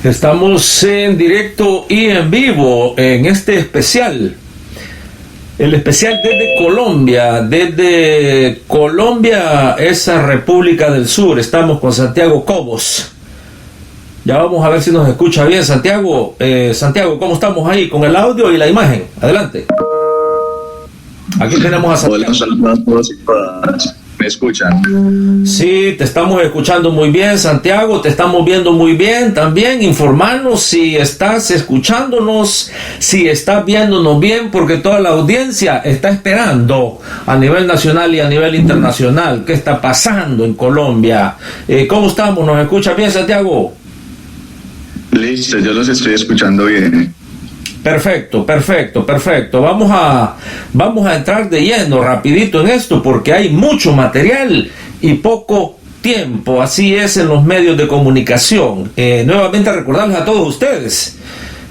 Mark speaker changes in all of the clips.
Speaker 1: Estamos en directo y en vivo en este especial. El especial desde Colombia, esa República del Sur. Estamos con Santiago Cobos. Ya vamos a ver si nos escucha bien, Santiago. Santiago, ¿cómo estamos ahí con el audio y la imagen? Adelante. Aquí tenemos a Santiago.
Speaker 2: Hola, saludos a todos y todas. ¿Me escuchan?
Speaker 1: Sí, te estamos escuchando muy bien, Santiago, te estamos viendo muy bien también. Informarnos si estás escuchándonos, si estás viéndonos bien, porque toda la audiencia está esperando a nivel nacional y a nivel internacional qué está pasando en Colombia. ¿Cómo estamos? ¿Nos escucha bien, Santiago?
Speaker 2: Listo, yo los estoy escuchando bien.
Speaker 1: Perfecto. Vamos a entrar de lleno rapidito en esto porque hay mucho material y poco tiempo. Así es en los medios de comunicación. Nuevamente recordarles a todos ustedes,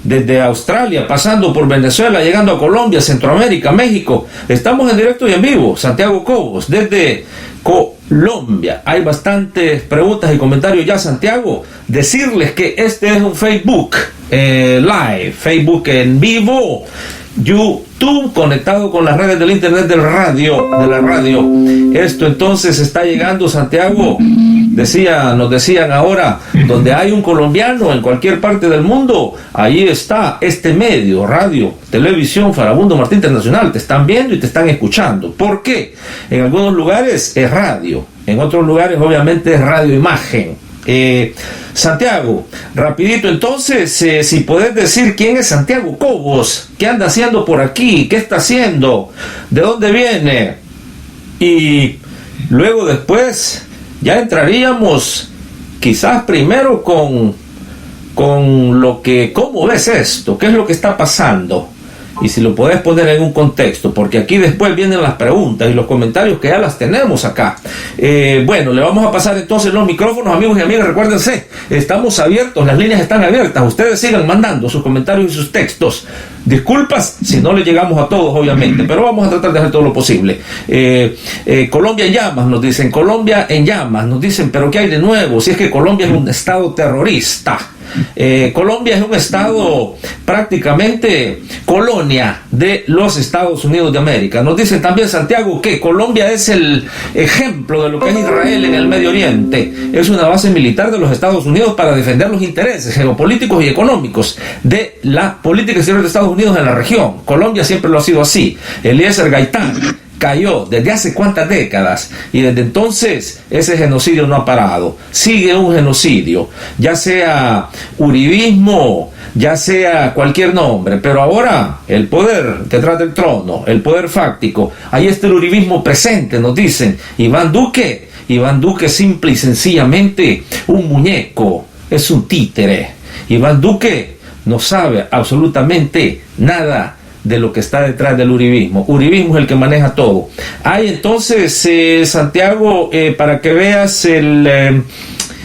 Speaker 1: desde Australia, pasando por Venezuela, llegando a Colombia, Centroamérica, México. Estamos en directo y en vivo. Santiago Cobos, desde Colombia. Hay bastantes preguntas y comentarios ya, Santiago. Decirles que este es un Facebook Live, Facebook en vivo, YouTube conectado con las redes del internet de la radio. Esto entonces está llegando, Santiago. Nos decían ahora, donde hay un colombiano en cualquier parte del mundo, ahí está este medio, radio, televisión, Farabundo Martí Internacional. Te están viendo y te están escuchando. ¿Por qué? En algunos lugares es radio, en otros lugares obviamente es radio imagen. Santiago, rapidito entonces, si podés decir quién es Santiago Cobos, qué anda haciendo por aquí, qué está haciendo, de dónde viene, y luego después ya entraríamos quizás primero con cómo ves esto, qué es lo que está pasando, y si lo podés poner en un contexto, porque aquí después vienen las preguntas y los comentarios que ya las tenemos acá. Bueno, le vamos a pasar entonces los micrófonos, amigos y amigas. Recuérdense, estamos abiertos, las líneas están abiertas. Ustedes sigan mandando sus comentarios y sus textos. Disculpas si no le llegamos a todos, obviamente, pero vamos a tratar de hacer todo lo posible. Colombia en llamas, nos dicen. Colombia en llamas, nos dicen, pero ¿qué hay de nuevo? Si es que Colombia es un estado terrorista. Colombia es un estado prácticamente colonia de los Estados Unidos de América. Nos dicen también, Santiago, que Colombia es el ejemplo de lo que es Israel en el Medio Oriente. Es una base militar de los Estados Unidos para defender los intereses geopolíticos y económicos de la política exterior de Estados Unidos en la región. Colombia siempre lo ha sido así. Eliezer Gaitán cayó desde hace cuántas décadas y desde entonces ese genocidio no ha parado. Sigue un genocidio, ya sea uribismo, ya sea cualquier nombre, pero ahora el poder detrás del trono, el poder fáctico, ahí está el uribismo presente, nos dicen. Iván Duque simple y sencillamente un muñeco, es un títere. Iván Duque no sabe absolutamente nada de lo que está detrás del uribismo. Uribismo es el que maneja todo. Hay entonces, Santiago, para que veas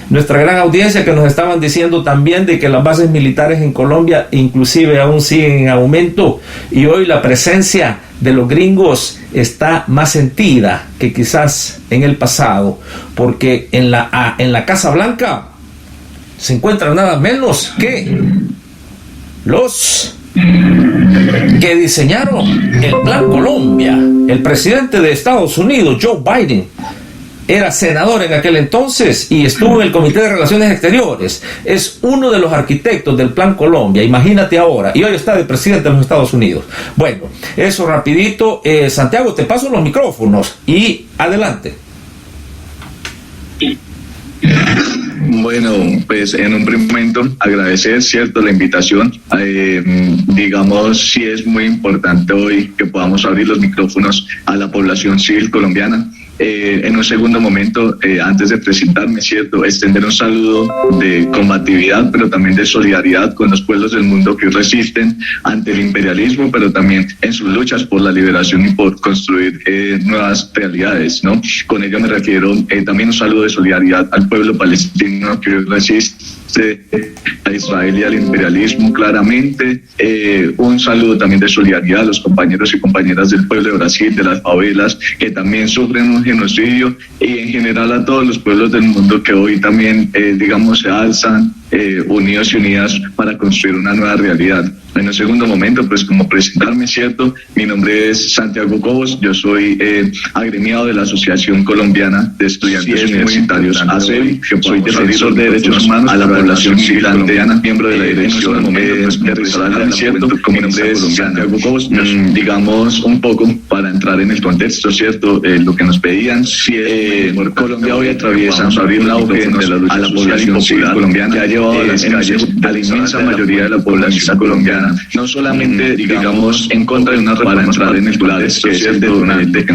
Speaker 1: nuestra gran audiencia que nos estaban diciendo también de que las bases militares en Colombia inclusive aún siguen en aumento, y hoy la presencia de los gringos está más sentida que quizás en el pasado, porque en la Casa Blanca se encuentran nada menos que los que diseñaron el Plan Colombia. El presidente de Estados Unidos, Joe Biden, era senador en aquel entonces y estuvo en el Comité de Relaciones Exteriores. Es uno de los arquitectos del Plan Colombia, imagínate ahora, y hoy está de presidente de los Estados Unidos. Bueno, eso rapidito. Santiago, te paso los micrófonos y adelante.
Speaker 2: Bueno, pues en un primer momento agradecer, cierto, la invitación. Digamos, sí es muy importante hoy que podamos abrir los micrófonos a la población civil colombiana. En un segundo momento, antes de presentarme, cierto, extender un saludo de combatividad, pero también de solidaridad con los pueblos del mundo que resisten ante el imperialismo, pero también en sus luchas por la liberación y por construir nuevas realidades, ¿no? Con ello me refiero también un saludo de solidaridad al pueblo palestino que resiste a Israel y al imperialismo claramente. Un saludo también de solidaridad a los compañeros y compañeras del pueblo de Brasil, de las favelas, que también sufren un genocidio, y en general a todos los pueblos del mundo que hoy también, se alzan unidos y unidas para construir una nueva realidad. En un segundo momento, pues como presentarme, ¿cierto? Mi nombre es Santiago Cobos, yo soy agremiado de la Asociación Colombiana de Estudiantes Universitarios, ACEBI, soy defensor de derechos humanos a la población civil colombiana, miembro de la dirección territorial, ¿cierto? Mi nombre es Santiago Cobos. Digamos un poco para entrar en el contexto, ¿cierto? Lo que nos pedían, Colombia hoy atraviesa un auge a la población civil colombiana que ha llevado a las calles a la inmensa mayoría de la población colombiana, no solamente, en contra de una reforma, para entrar en el contexto, ¿cierto?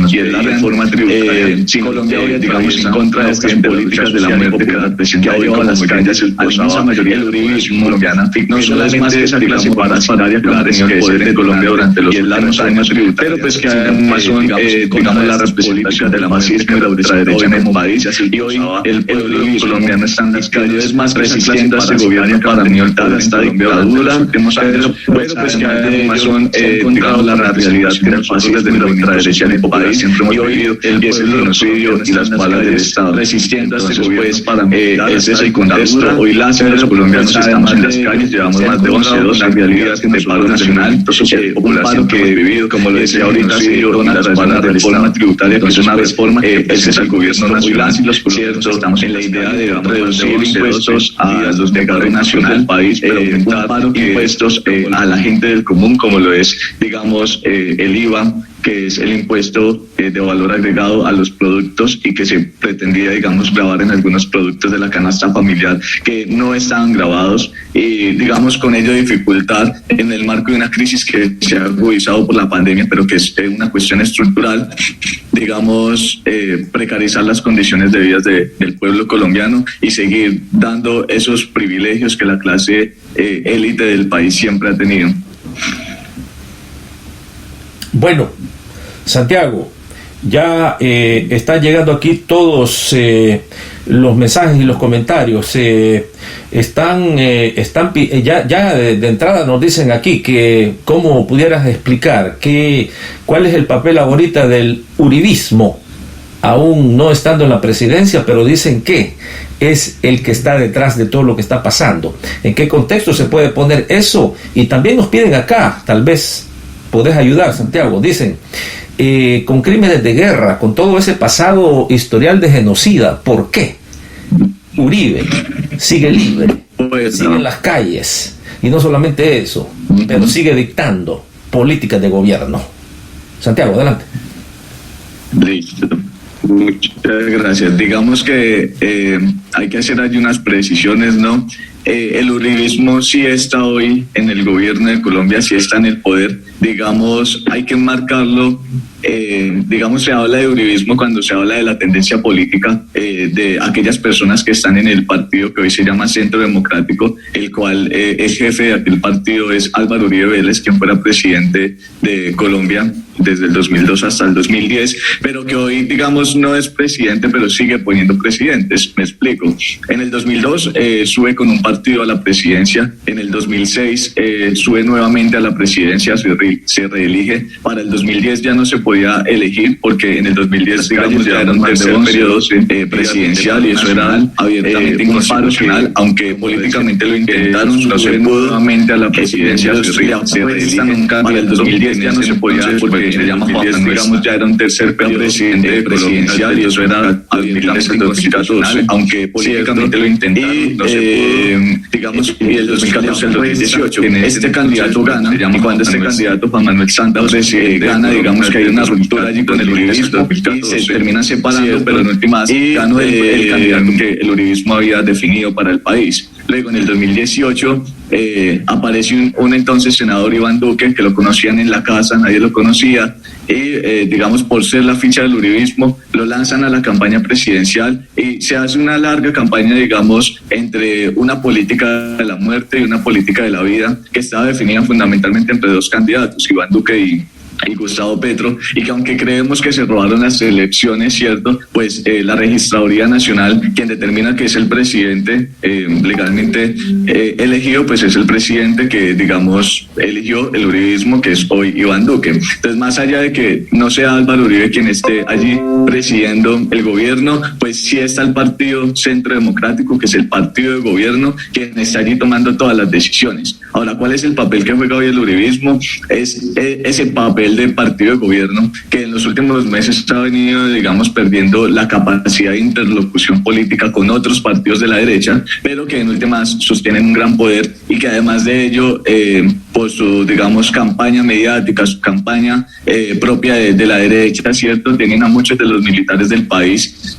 Speaker 2: Y es la reforma tributaria, Colombia hoy, en contra de estas políticas de la muerte que ha llevado a las calles a la inmensa mayoría del uribismo colombiana, no solamente esa clase parasitaria que ha tenido el poder de Colombia durante los últimos años, pero pues que además son, la representación de la marxismo y la ultraderecha en el país, y hoy el pueblo colombiano está en las calles más resistiendo a este gobierno para montar esta dictadura, pero pues que además son, la realidad que las fáciles de la ultraderecha en el país siempre hemos vivido, y es el genocidio y las balas del Estado, resistiendo a este gobierno para montar esta dictadura. Hoy las colombianos estamos en las calles, llevamos más de 12 días de paro nacional, un paro que he vivido, como lo decía ahorita, las balas de reforma tributaria, que es una reforma que ese es el gobierno nacional, y los ciertos estamos en la idea de reducir impuestos a los de cada nacional del país, pero aumentar impuestos a la gente del común, como lo es, el IVA, que es el impuesto de valor agregado a los productos, y que se pretendía, grabar en algunos productos de la canasta familiar que no estaban grabados, y, con ello dificultar, en el marco de una crisis que se ha agudizado por la pandemia, pero que es una cuestión estructural, precarizar las condiciones de vida del pueblo colombiano y seguir dando esos privilegios que la clase élite del país siempre ha tenido.
Speaker 1: Bueno, Santiago, ya están llegando aquí todos los mensajes y los comentarios. Están ya de entrada nos dicen aquí que cómo pudieras explicar cuál es el papel ahorita del uribismo, aún no estando en la presidencia, pero dicen que es el que está detrás de todo lo que está pasando. ¿En qué contexto se puede poner eso? Y también nos piden acá, tal vez podés ayudar, Santiago, dicen, con crímenes de guerra, con todo ese pasado historial de genocida, ¿por qué Uribe sigue libre, sigue en las calles? Y no solamente eso, pero sigue dictando políticas de gobierno. Santiago, adelante.
Speaker 2: Listo. Muchas gracias. Digamos que hay que hacer ahí unas precisiones, ¿no? El uribismo sí está hoy en el gobierno de Colombia, sí está en el poder. Hay que enmarcarlo. Se habla de uribismo cuando se habla de la tendencia política de aquellas personas que están en el partido que hoy se llama Centro Democrático, el cual el jefe de aquel partido es Álvaro Uribe Vélez, quien fuera presidente de Colombia desde el 2002 hasta el 2010, pero que hoy, no es presidente, pero sigue poniendo presidentes. Me explico. En el 2002 sube con un partido a la presidencia, en el 2006 sube nuevamente a la presidencia, se reelige. Para el 2010 ya no se podía elegir, porque en el 2010 ya era un tercer periodo presidencial, y eso era abiertamente inconstitucional, aunque políticamente lo intentaron, no se pudo. Nuevamente a la presidencia se reeligen. Para el 2010 ya no se podía, porque se llama ya era un tercer periodo presidente presidencial, y eso era abiertamente inconstitucional, aunque políticamente lo intentaron, no se pudo. Y el 2014 al 2018 este candidato gana, y cuando este candidato Juan Manuel Santos gana, que hay una ruptura allí con el uribismo y se terminan separando, pero en últimas ganó el candidato que el uribismo había definido para el país. Luego en el 2018 aparece un entonces senador, Iván Duque, que lo conocían en la casa, nadie lo conocía, y por ser la ficha del uribismo lo lanzan a la campaña presidencial, y se hace una larga campaña, entre una política de la muerte y una política de la vida, que estaba definida fundamentalmente entre dos candidatos, Iván Duque y Gustavo Petro, y que aunque creemos que se robaron las elecciones, ¿cierto? Pues la Registraduría Nacional, quien determina que es el presidente legalmente elegido, pues es el presidente que, digamos, eligió el uribismo, que es hoy Iván Duque. Entonces, más allá de que no sea Álvaro Uribe quien esté allí presidiendo el gobierno, pues sí está el Partido Centro Democrático, que es el partido de gobierno, quien está allí tomando todas las decisiones. Ahora, ¿cuál es el papel que juega hoy el uribismo? Es ese papel de partido de gobierno que en los últimos meses ha venido, digamos, perdiendo la capacidad de interlocución política con otros partidos de la derecha, pero que en últimas sostienen un gran poder y que además de ello, por su, digamos, campaña mediática, su campaña propia de la derecha, ¿cierto?, tienen a muchos de los militares del país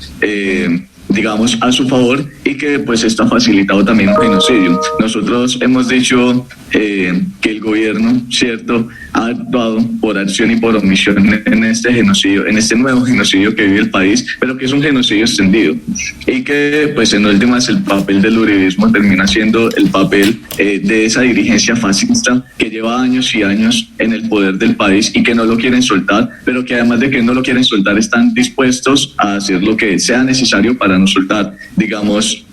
Speaker 2: digamos, a su favor, y que pues esto ha facilitado también un genocidio. Nosotros hemos dicho que el gobierno, ¿cierto?, ha actuado por acción y por omisión en este genocidio, en este nuevo genocidio que vive el país, pero que es un genocidio extendido, y que pues en últimas el papel del uribismo termina siendo el papel de esa dirigencia fascista que lleva años y años en el poder del país y que no lo quieren soltar, pero que además de que no lo quieren soltar están dispuestos a hacer lo que sea necesario para no soltar, digamos,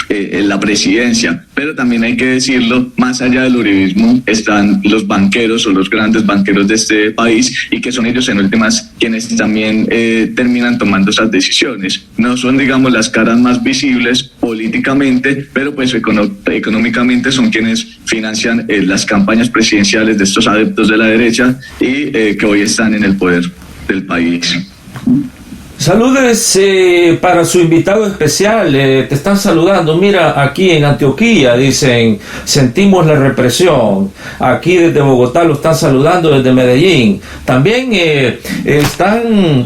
Speaker 2: la presidencia. Pero también hay que decirlo, más allá del uribismo están los banqueros o los grandes banqueros de este país, y que son ellos en últimas quienes también terminan tomando esas decisiones. No son, digamos, las caras más visibles políticamente, pero pues económicamente son quienes financian las campañas presidenciales de estos adeptos de la derecha y que hoy están en el poder del país.
Speaker 1: Saludes para su invitado especial, te están saludando. Mira, aquí en Antioquía dicen, sentimos la represión. Aquí desde Bogotá lo están saludando, desde Medellín. También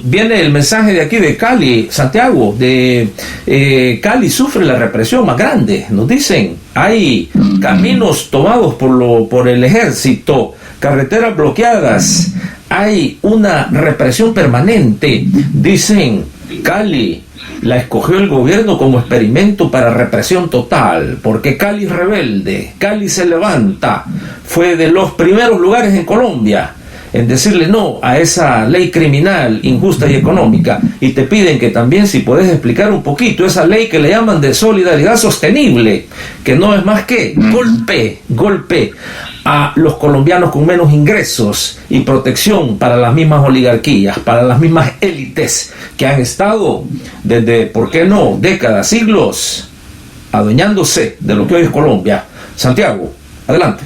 Speaker 1: viene el mensaje de aquí de Cali, Santiago, de Cali sufre la represión más grande. Nos dicen, hay caminos tomados por el ejército, carreteras bloqueadas. Hay una represión permanente. Dicen, Cali la escogió el gobierno como experimento para represión total, porque Cali es rebelde, Cali se levanta. Fue de los primeros lugares en Colombia en decirle no a esa ley criminal, injusta y económica. Y te piden que también, si puedes explicar un poquito esa ley que le llaman de solidaridad sostenible, que no es más que golpe a los colombianos con menos ingresos y protección para las mismas oligarquías, para las mismas élites que han estado desde, ¿por qué no?, décadas, siglos, adueñándose de lo que hoy es Colombia. Santiago, adelante.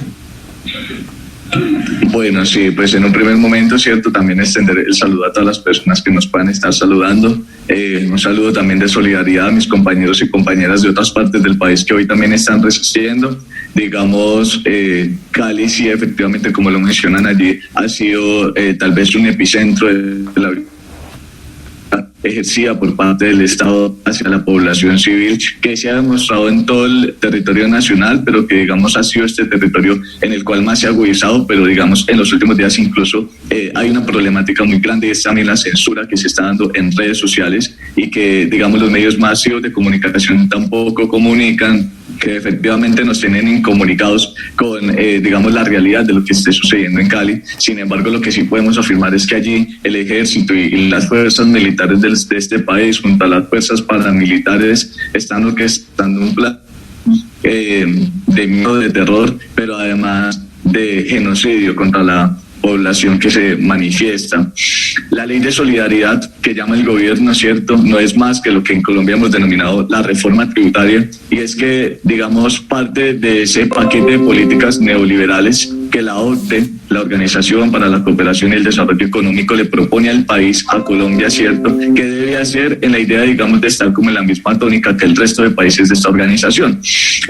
Speaker 2: Bueno, sí, pues en un primer momento, cierto, también extender el saludo a todas las personas que nos puedan estar saludando. Un saludo también de solidaridad a mis compañeros y compañeras de otras partes del país que hoy también están resistiendo. Digamos, Cali, sí, efectivamente, como lo mencionan allí, ha sido tal vez un epicentro de la ejercida por parte del Estado hacia la población civil, que se ha demostrado en todo el territorio nacional, pero que, digamos, ha sido este territorio en el cual más se ha agudizado, pero, digamos, en los últimos días incluso hay una problemática muy grande, y es también la censura que se está dando en redes sociales, y que, digamos, los medios masivos de comunicación tampoco comunican, que efectivamente nos tienen incomunicados con, digamos, la realidad de lo que esté sucediendo en Cali. Sin embargo, lo que sí podemos afirmar es que allí el ejército y las fuerzas militares de este país, junto a las fuerzas paramilitares, están orquestando un plan de miedo, de terror, pero además de genocidio contra la población que se manifiesta. La ley de solidaridad que llama el gobierno, ¿cierto?, no es más que lo que en Colombia hemos denominado la reforma tributaria, y es que, digamos, parte de ese paquete de políticas neoliberales que la OCDE, la Organización para la Cooperación y el Desarrollo Económico, le propone al país, a Colombia, ¿cierto?, que debe hacer en la idea, digamos, de estar como en la misma tónica que el resto de países de esta organización.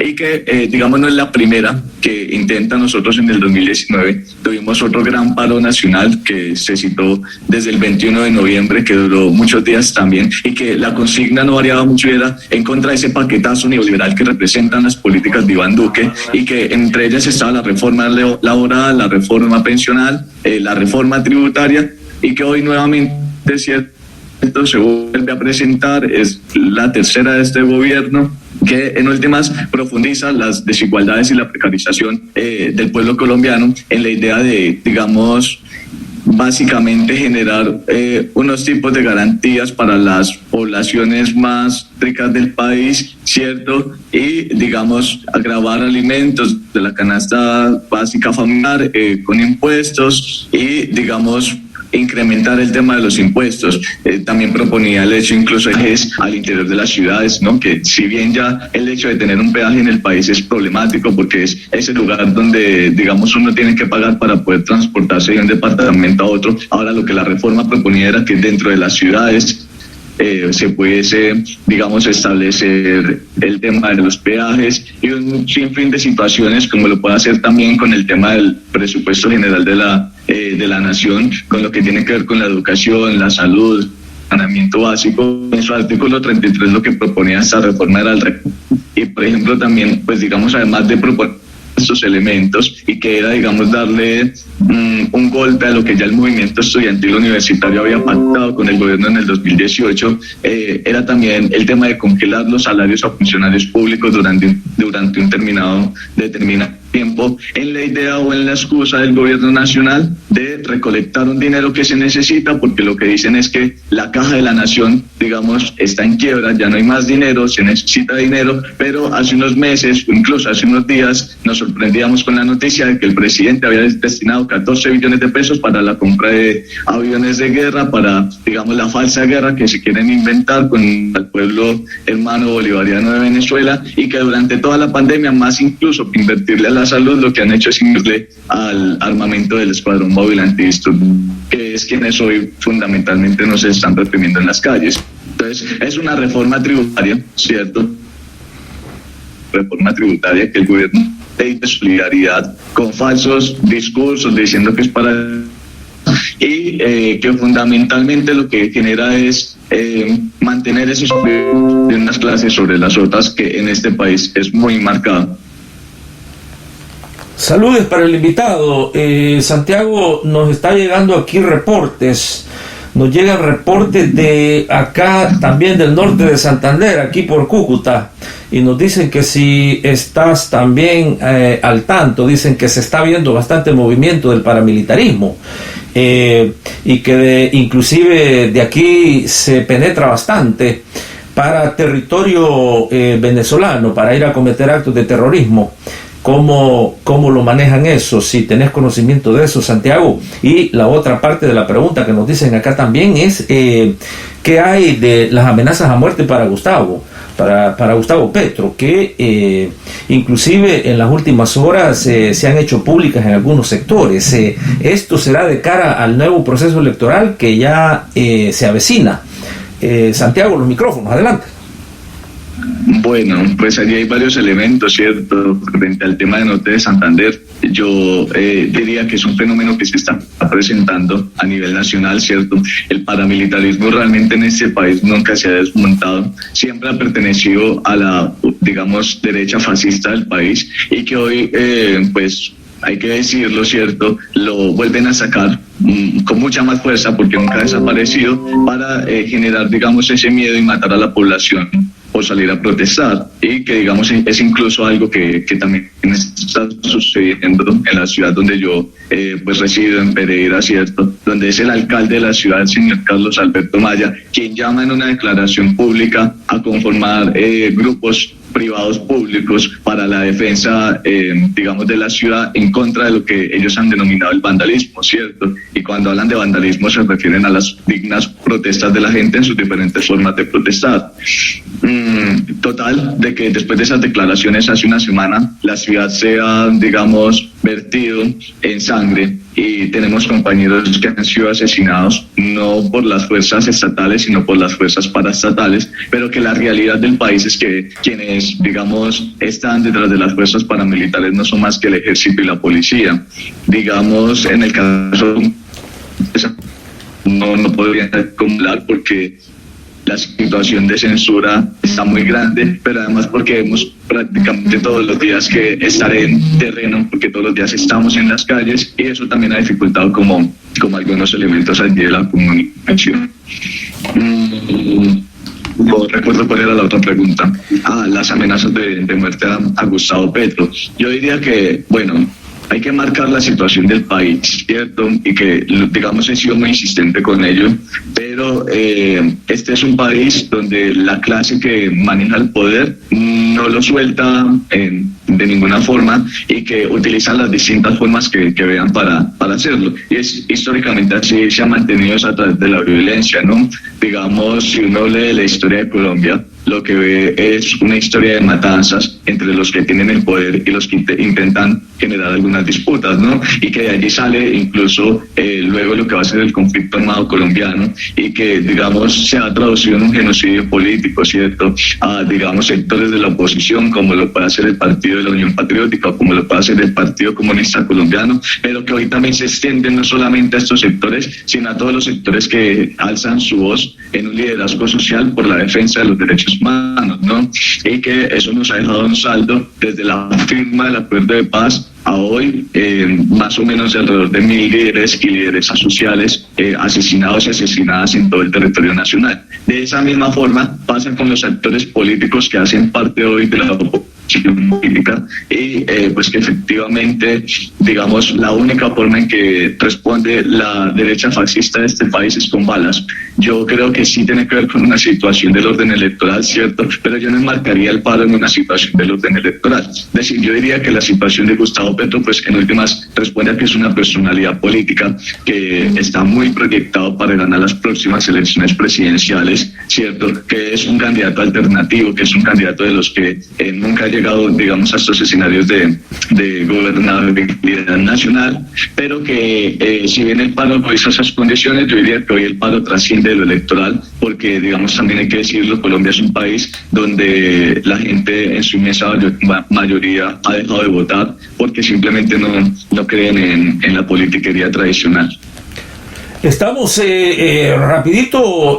Speaker 2: Y que, digamos, no es la primera que intenta. Nosotros en el 2019 tuvimos otro gran paro nacional que se citó desde el 21 de noviembre, que duró muchos días también, y que la consigna no variaba mucho, era en contra de ese paquetazo neoliberal que representan las políticas de Iván Duque, y que entre ellas estaba la reforma laboral, la reforma pensional, la reforma tributaria, y que hoy nuevamente, ¿cierto?, se vuelve a presentar, es la tercera de este gobierno, que en últimas profundiza las desigualdades y la precarización del pueblo colombiano en la idea de, digamos, básicamente generar unos tipos de garantías para las poblaciones más ricas del país, ¿cierto? Y, digamos, agravar alimentos de la canasta básica familiar con impuestos y, digamos, incrementar el tema de los impuestos. También proponía el hecho incluso de ejes al interior de las ciudades, ¿no? Que si bien ya el hecho de tener un peaje en el país es problemático porque es ese lugar donde, digamos, uno tiene que pagar para poder transportarse de un departamento a otro, ahora lo que la reforma proponía era que dentro de las ciudades se pudiese, digamos, establecer el tema de los peajes y un sinfín de situaciones, como lo puede hacer también con el tema del presupuesto general de la nación, con lo que tiene que ver con la educación, la salud, saneamiento básico. En su artículo 33 lo que proponía esta reforma era y, por ejemplo, también, pues, digamos, además de proponer estos elementos y que era, digamos, darle un golpe a lo que ya el movimiento estudiantil universitario había pactado con el gobierno en el 2018, era también el tema de congelar los salarios a funcionarios públicos durante un determinado tiempo, en la idea o en la excusa del gobierno nacional de recolectar un dinero que se necesita, porque lo que dicen es que la caja de la nación, digamos, está en quiebra, ya no hay más dinero, se necesita dinero, pero hace unos meses, incluso hace unos días, nos sorprendíamos con la noticia de que el presidente había destinado 14 billones de pesos para la compra de aviones de guerra, para, digamos, la falsa guerra que se quieren inventar con el pueblo hermano bolivariano de Venezuela, y que durante toda la pandemia, más incluso que invertirle a la salud, lo que han hecho es invertirle al armamento del escuadrón móvil antidisturbios, que es quienes hoy fundamentalmente nos están reprimiendo en las calles. Entonces, es una reforma tributaria, ¿cierto? Reforma tributaria que el gobierno de solidaridad con falsos discursos diciendo que es para... y que fundamentalmente lo que genera es mantener ese superior de unas clases sobre las otras, que en este país es muy marcado.
Speaker 1: Saludos para el invitado. Santiago, nos está llegando aquí reportes. Nos llegan reportes de acá, también del norte de Santander, aquí por Cúcuta, y nos dicen que si estás también al tanto, dicen que se está viendo bastante movimiento del paramilitarismo, y que inclusive de aquí se penetra bastante para territorio venezolano, para ir a cometer actos de terrorismo. ¿Cómo lo manejan eso? Si tenés conocimiento de eso, Santiago. Y la otra parte de la pregunta que nos dicen acá también es ¿qué hay de las amenazas a muerte para Gustavo Petro? Que inclusive en las últimas horas se han hecho públicas en algunos sectores. Esto será de cara al nuevo proceso electoral que ya se avecina. Santiago, los micrófonos, adelante.
Speaker 2: Bueno, pues allí hay varios elementos, ¿cierto? Frente al tema de norte de Santander, yo diría que es un fenómeno que se está presentando a nivel nacional, ¿cierto? El paramilitarismo realmente en este país nunca se ha desmontado, siempre ha pertenecido a la, digamos, derecha fascista del país, y que hoy, pues, hay que decirlo, ¿cierto?, lo vuelven a sacar con mucha más fuerza, porque nunca ha desaparecido, para generar, digamos, ese miedo y matar a la población o salir a protestar, y que, digamos, es incluso algo que también está sucediendo en la ciudad donde yo pues resido, en Pereira, ¿cierto?, donde es el alcalde de la ciudad, el señor Carlos Alberto Maya, quien llama en una declaración pública a conformar grupos privados públicos para la defensa, digamos, de la ciudad, en contra de lo que ellos han denominado el vandalismo, ¿cierto? Y cuando hablan de vandalismo se refieren a las dignas protestas de la gente en sus diferentes formas de protestar. Total, de que después de esas declaraciones hace una semana, la ciudad se ha, digamos, vertido en sangre, y tenemos compañeros que han sido asesinados no por las fuerzas estatales, sino por las fuerzas paraestatales, pero que la realidad del país es que quienes, digamos, están detrás de las fuerzas paramilitares no son más que el ejército y la policía. Digamos, en el caso no podrían acumular, porque la situación de censura está muy grande, pero además porque vemos prácticamente todos los días que estar en terreno, porque todos los días estamos en las calles, y eso también ha dificultado como algunos elementos allí de la comunicación. No recuerdo cuál era la otra pregunta. Las amenazas de muerte a Gustavo Petro. Yo diría que, bueno, hay que marcar la situación del país, ¿cierto? Y que, digamos, he sido muy insistente con ello, pero este es un país donde la clase que maneja el poder no lo suelta de ninguna forma y que utilizan las distintas formas que vean para hacerlo. Y es históricamente así, se ha mantenido eso a través de la violencia, ¿no? Digamos, si uno lee la historia de Colombia, lo que ve es una historia de matanzas entre los que tienen el poder y los que intentan generar algunas disputas, ¿no? Y que de allí sale incluso luego lo que va a ser el conflicto armado colombiano y que, digamos, se ha traducido en un genocidio político, ¿cierto? A, digamos, sectores de la oposición, como lo puede hacer el Partido de la Unión Patriótica o como lo puede hacer el Partido Comunista Colombiano, pero que hoy también se extienden no solamente a estos sectores, sino a todos los sectores que alzan su voz en un liderazgo social por la defensa de los derechos humanos, ¿no? Y que eso nos ha dejado un saldo desde la firma del acuerdo de paz a hoy, más o menos alrededor de 1.000 líderes y lideresas sociales asesinados y asesinadas en todo el territorio nacional. De esa misma forma pasa con los actores políticos que hacen parte hoy de la oposición política y pues que efectivamente, digamos, la única forma en que responde la derecha fascista de este país es con balas. Yo creo que sí tiene que ver con una situación del orden electoral, ¿cierto? Pero yo no enmarcaría el paro en una situación del orden electoral. Es decir, yo diría que la situación de Gustavo Petro, pues en últimas responde a que es una personalidad política que está muy proyectado para ganar las próximas elecciones presidenciales, ¿cierto? Que es un candidato alternativo, que es un candidato de los que nunca ha llegado, digamos, a estos escenarios de gobernabilidad nacional, pero que si bien el paro no hizo esas condiciones, yo diría que hoy el paro trasciende de lo electoral, porque, digamos, también hay que decirlo, Colombia es un país donde la gente en su inmensa mayoría ha dejado de votar porque simplemente no creen en la politiquería tradicional.
Speaker 1: Estamos rapidito,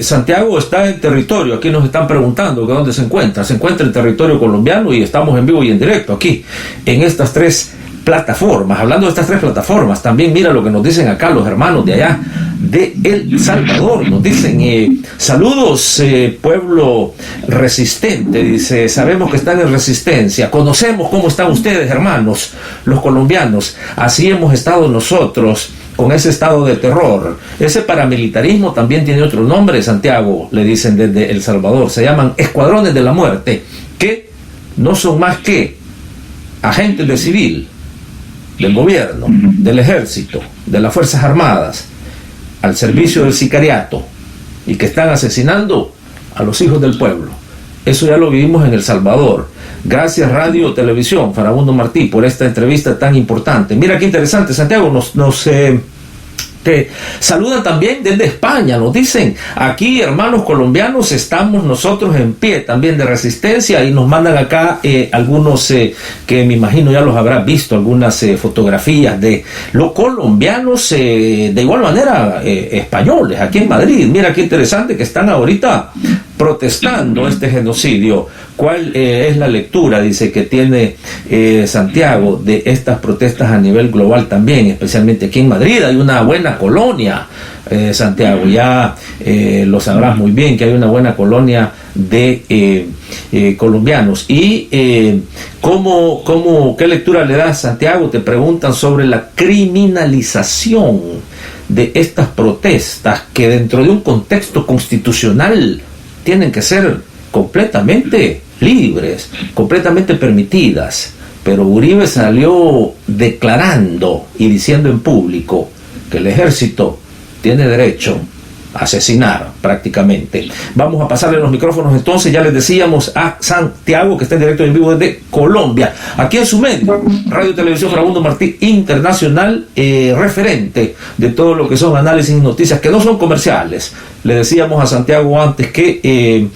Speaker 1: Santiago está en territorio, aquí nos están preguntando que dónde se encuentra en territorio colombiano y estamos en vivo y en directo aquí, en estas tres plataformas. Hablando de estas tres plataformas, también mira lo que nos dicen acá los hermanos de allá de El Salvador, nos dicen saludos pueblo resistente, dice, sabemos que están en resistencia, conocemos cómo están ustedes hermanos, los colombianos, así hemos estado nosotros con ese estado de terror. Ese paramilitarismo también tiene otro nombre, Santiago, le dicen desde El Salvador, se llaman escuadrones de la muerte, que no son más que agentes de civil, del gobierno, del ejército, de las Fuerzas Armadas, al servicio del sicariato, y que están asesinando a los hijos del pueblo. Eso ya lo vivimos en El Salvador. Gracias Radio Televisión, Farabundo Martí, por esta entrevista tan importante. Mira qué interesante, Santiago, te saludan también desde España, nos dicen, aquí hermanos colombianos estamos nosotros en pie también de resistencia, y nos mandan acá algunos que me imagino ya los habrás visto, algunas fotografías de los colombianos, de igual manera españoles aquí en Madrid. Mira qué interesante que están ahorita protestando este genocidio. ¿Cuál es la lectura, dice, que tiene Santiago de estas protestas a nivel global también, especialmente aquí en Madrid? Hay una buena colonia, Santiago, ya lo sabrás muy bien que hay una buena colonia de colombianos. Y ¿qué lectura le das, Santiago? Te preguntan sobre la criminalización de estas protestas que dentro de un contexto constitucional tienen que ser completamente libres, completamente permitidas, pero Uribe salió declarando y diciendo en público que el ejército tiene derecho a asesinar prácticamente. Vamos a pasarle los micrófonos entonces, ya les decíamos, a Santiago, que está en directo y en vivo desde Colombia, aquí en su medio, Radio Televisión Farabundo Martí Internacional, referente de todo lo que son análisis y noticias que no son comerciales. Le decíamos a Santiago antes que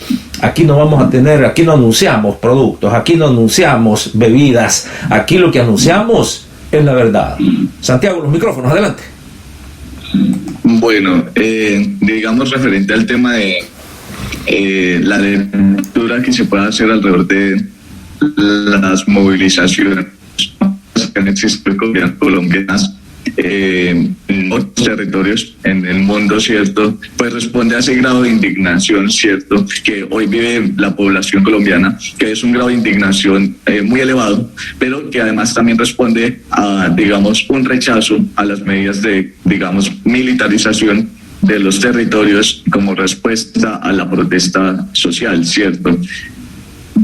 Speaker 1: aquí no vamos a tener, aquí no anunciamos productos, aquí no anunciamos bebidas, aquí lo que anunciamos es la verdad. Santiago, los micrófonos, adelante.
Speaker 2: Bueno, digamos, referente al tema la lectura que se puede hacer alrededor de las movilizaciones que han existido colombianas en otros territorios en el mundo, ¿cierto? Pues responde a ese grado de indignación, ¿cierto?, que hoy vive la población colombiana, que es un grado de indignación muy elevado, pero que además también responde a, digamos, un rechazo a las medidas de, digamos, militarización de los territorios como respuesta a la protesta social, ¿cierto?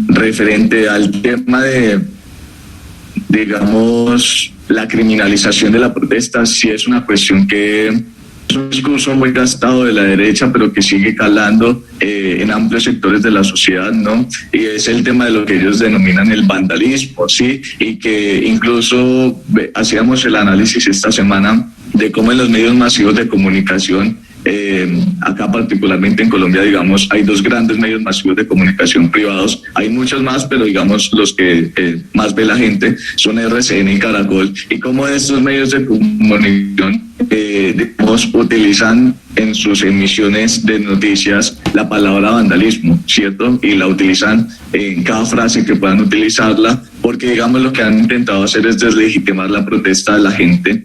Speaker 2: Referente al tema de, digamos, la criminalización de la protesta, sí es una cuestión que es un discurso muy gastado de la derecha, pero que sigue calando en amplios sectores de la sociedad, ¿no? Y es el tema de lo que ellos denominan el vandalismo, ¿sí? Y que incluso hacíamos el análisis esta semana de cómo en los medios masivos de comunicación, acá particularmente en Colombia, digamos, hay dos grandes medios masivos de comunicación privados, hay muchos más, pero digamos los que más ve la gente son RCN y Caracol, y cómo estos medios de comunicación digamos, utilizan en sus emisiones de noticias la palabra vandalismo, ¿cierto? Y la utilizan en cada frase que puedan utilizarla, porque digamos lo que han intentado hacer es deslegitimar la protesta de la gente,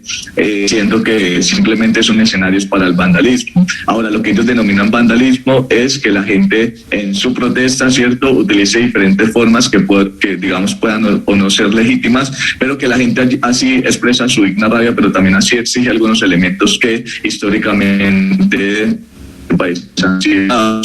Speaker 2: siendo que simplemente son escenarios para el vandalismo. Ahora, lo que ellos denominan vandalismo es que la gente en su protesta, ¿cierto?, utilice diferentes formas que digamos puedan o no ser legítimas, pero que la gente así expresa su digna rabia, pero también así exige algunos elementos que históricamente el país han sido.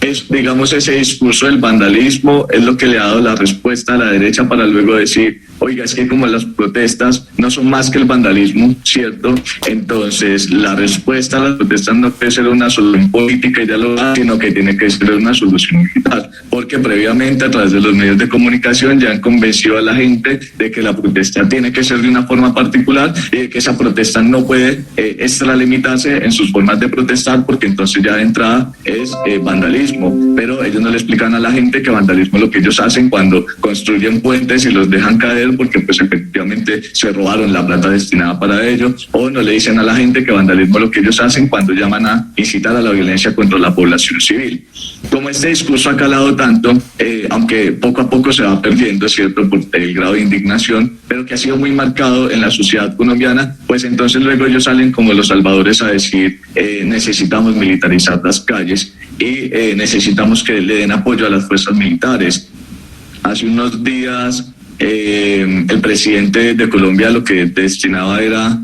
Speaker 2: Es, digamos, ese discurso del vandalismo es lo que le ha dado la respuesta a la derecha para luego decir, oiga, es que como las protestas no son más que el vandalismo, ¿cierto? Entonces, la respuesta a las protestas no puede ser una solución política y dialogada, sino que tiene que ser una solución militar, porque previamente a través de los medios de comunicación ya han convencido a la gente de que la protesta tiene que ser de una forma particular y de que esa protesta no puede extralimitarse en sus formas de protestar, porque entonces ya de entrada es vandalismo. Pero ellos no le explican a la gente que vandalismo es lo que ellos hacen cuando construyen puentes y los dejan caer porque pues efectivamente se robaron la plata destinada para ello, o no le dicen a la gente que vandalismo es lo que ellos hacen cuando llaman a incitar a la violencia contra la población civil. Como este discurso ha calado tanto, aunque poco a poco se va perdiendo, ¿cierto?, por el grado de indignación, pero que ha sido muy marcado en la sociedad colombiana, pues entonces luego ellos salen como los salvadores a decir necesitamos militarizar las calles y necesitamos que le den apoyo a las fuerzas militares. Hace unos días el presidente de Colombia lo que destinaba era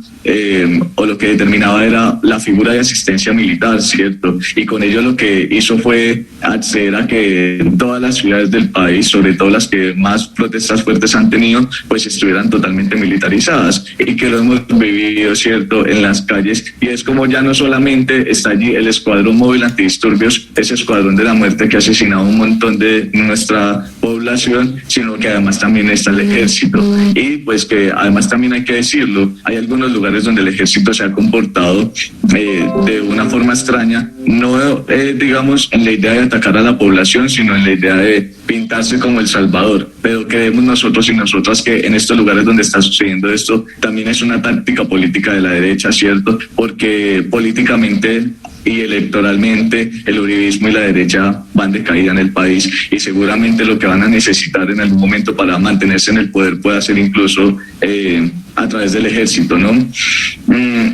Speaker 2: o lo que determinaba era la figura de asistencia militar, ¿cierto? Y con ello lo que hizo fue acceder a que todas las ciudades del país, sobre todo las que más protestas fuertes han tenido, pues estuvieran totalmente militarizadas, y que lo hemos vivido, ¿cierto?, en las calles. Y es como ya no solamente está allí el escuadrón móvil antidisturbios, ese escuadrón de la muerte que ha asesinado a un montón de nuestra población, sino que además también está el ejército. Y pues que además también hay que decirlo, hay algunos lugares donde el ejército se ha comportado de una forma extraña, no digamos en la idea de atacar a la población, sino en la idea de pintarse como el salvador. Pero creemos nosotros y nosotras que en estos lugares donde está sucediendo esto también es una táctica política de la derecha, ¿cierto? Porque políticamente y electoralmente el uribismo y la derecha van de caída en el país, y seguramente lo que van a necesitar en algún momento para mantenerse en el poder puede ser incluso a través del ejército, ¿no?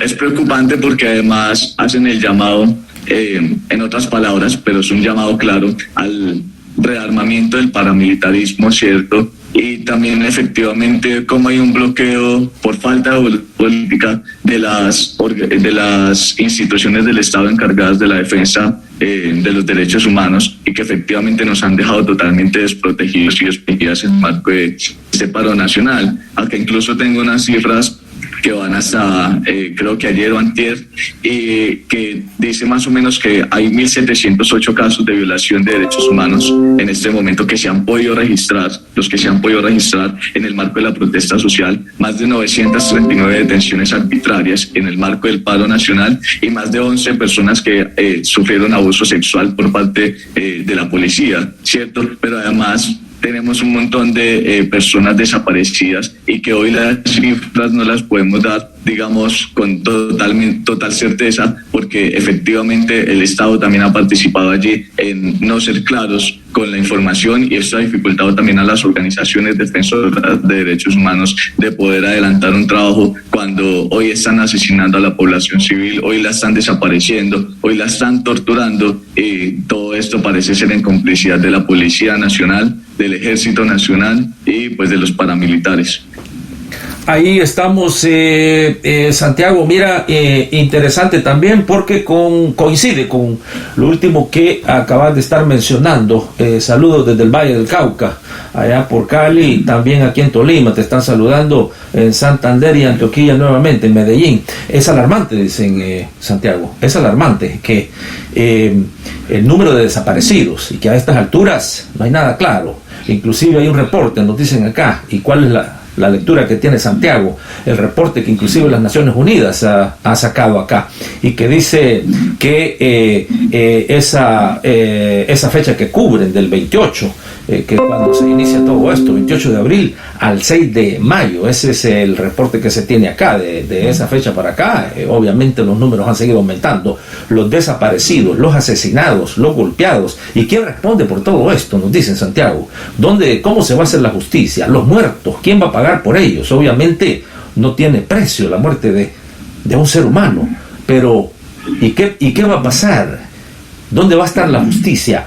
Speaker 2: Es preocupante porque además hacen el llamado, en otras palabras, pero es un llamado claro al rearmamiento del paramilitarismo, ¿cierto? Y también efectivamente como hay un bloqueo por falta de política de las instituciones del Estado encargadas de la defensa de los derechos humanos, y que efectivamente nos han dejado totalmente desprotegidos y desprotegidas en el marco de este paro nacional. Acá incluso tengo unas cifras que van hasta, creo que ayer o antier, que dice más o menos que hay 1.708 casos de violación de derechos humanos en este momento que se han podido registrar, los que se han podido registrar en el marco de la protesta social, más de 939 detenciones arbitrarias en el marco del paro nacional, y más de 11 personas que sufrieron abuso sexual por parte de la policía, ¿cierto? Pero además tenemos un montón de personas desaparecidas, y que hoy las cifras no las podemos dar digamos, con total certeza, porque efectivamente el Estado también ha participado allí en no ser claros con la información, y esto ha dificultado también a las organizaciones defensoras de derechos humanos de poder adelantar un trabajo cuando hoy están asesinando a la población civil, hoy la están desapareciendo, hoy la están torturando, y todo esto parece ser en complicidad de la Policía Nacional, del Ejército Nacional y pues de los paramilitares.
Speaker 1: Ahí estamos, Santiago. Mira, interesante también porque coincide con lo último que acabas de estar mencionando. Saludos desde el Valle del Cauca, allá por Cali, y también aquí en Tolima. Te están saludando en Santander y Antioquia nuevamente, en Medellín. Es alarmante, dicen, Santiago, es alarmante que el número de desaparecidos, y que a estas alturas no hay nada claro. Inclusive hay un reporte, nos dicen acá, y cuál es la lectura que tiene Santiago, el reporte que inclusive las Naciones Unidas ha sacado acá, y que dice que esa fecha que cubren del 28, que cuando se inicia todo esto, 28 de abril al 6 de mayo, ese es el reporte que se tiene acá, de esa fecha para acá. Obviamente los números han seguido aumentando, los desaparecidos, los asesinados, los golpeados. ¿Y quién responde por todo esto? Nos dicen, Santiago. ¿Cómo se va a hacer la justicia? Los muertos, ¿quién va a pagar por ellos? Obviamente no tiene precio la muerte de un ser humano, pero ¿y qué va a pasar? ¿Dónde va a estar la justicia?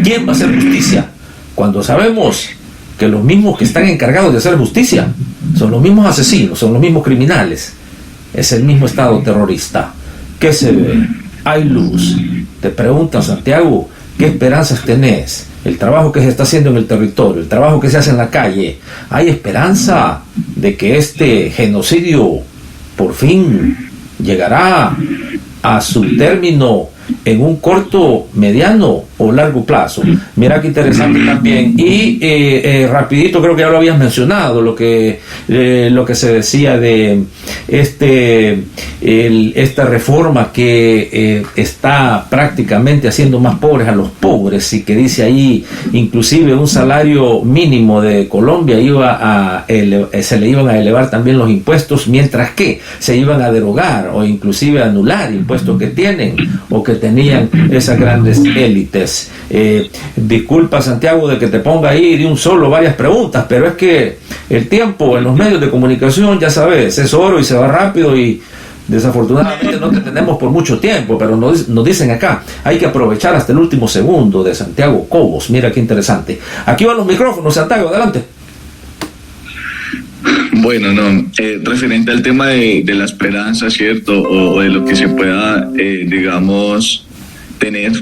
Speaker 1: ¿Quién va a hacer justicia? Cuando sabemos que los mismos que están encargados de hacer justicia son los mismos asesinos, son los mismos criminales, es el mismo Estado terrorista. ¿Qué se ve? ¿Hay luz? Te preguntan, Santiago, ¿qué esperanzas tenés? El trabajo que se está haciendo en el territorio, el trabajo que se hace en la calle, ¿hay esperanza de que este genocidio por fin llegará a su término en un corto, mediano o largo plazo? Mira qué interesante también. Y rapidito, creo que ya lo habías mencionado, lo que se decía de esta reforma que está prácticamente haciendo más pobres a los pobres, y que dice ahí inclusive un salario mínimo de Colombia se le iban a elevar también los impuestos, mientras que se iban a derogar o inclusive anular impuestos que tienen o que tenían esas grandes élites. Disculpa, Santiago, de que te ponga ahí de un solo varias preguntas, pero es que el tiempo en los medios de comunicación, ya sabes, es oro y se va rápido, y desafortunadamente no te tenemos por mucho tiempo, pero nos dicen acá, hay que aprovechar hasta el último segundo, de Santiago Cobos. Mira qué interesante. Aquí van los micrófonos, Santiago, adelante.
Speaker 2: Bueno, referente al tema de la esperanza, ¿cierto? O de lo que se pueda, digamos, tener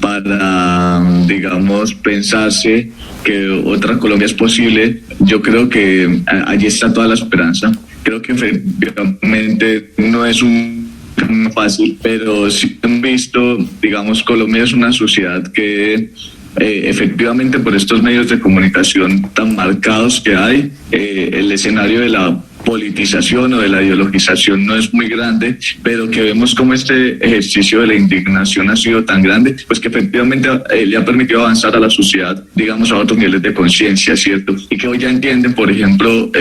Speaker 2: para, digamos, pensarse que otra Colombia es posible, yo creo que allí está toda la esperanza. Creo que efectivamente no es un camino fácil, pero si han visto, digamos, Colombia es una sociedad que efectivamente, por estos medios de comunicación tan marcados que hay, el escenario de la politización o de la ideologización no es muy grande, pero que vemos como este ejercicio de la indignación ha sido tan grande, pues que efectivamente le ha permitido avanzar a la sociedad, digamos, a otros niveles de conciencia, ¿cierto? Y que hoy ya entienden, por ejemplo,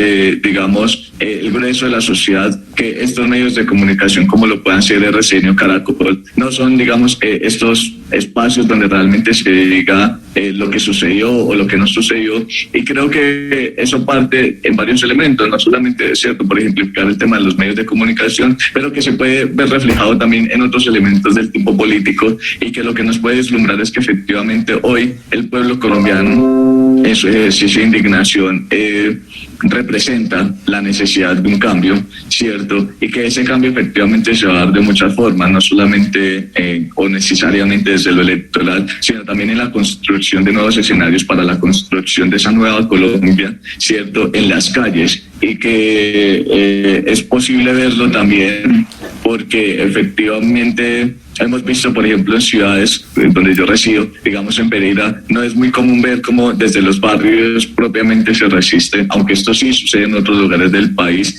Speaker 2: digamos, el grueso de la sociedad, que estos medios de comunicación, como lo puedan ser RCN o Caracol, no son, digamos, estos espacios donde realmente se diga lo que sucedió o lo que no sucedió. Y creo que eso parte en varios elementos, no solamente, es cierto, por ejemplificar el tema de los medios de comunicación, pero que se puede ver reflejado también en otros elementos del tipo político, y que lo que nos puede deslumbrar es que efectivamente hoy el pueblo colombiano, en su ejercicio de indignación, representa la necesidad de un cambio, ¿cierto? Y que ese cambio efectivamente se va a dar de muchas formas, no solamente o necesariamente desde lo electoral, sino también en la construcción de nuevos escenarios para la construcción de esa nueva Colombia, ¿cierto? En las calles, y que es posible verlo también porque efectivamente hemos visto, por ejemplo, en ciudades donde yo resido, digamos en Pereira, no es muy común ver cómo desde los barrios propiamente se resiste, aunque esto sí sucede en otros lugares del país,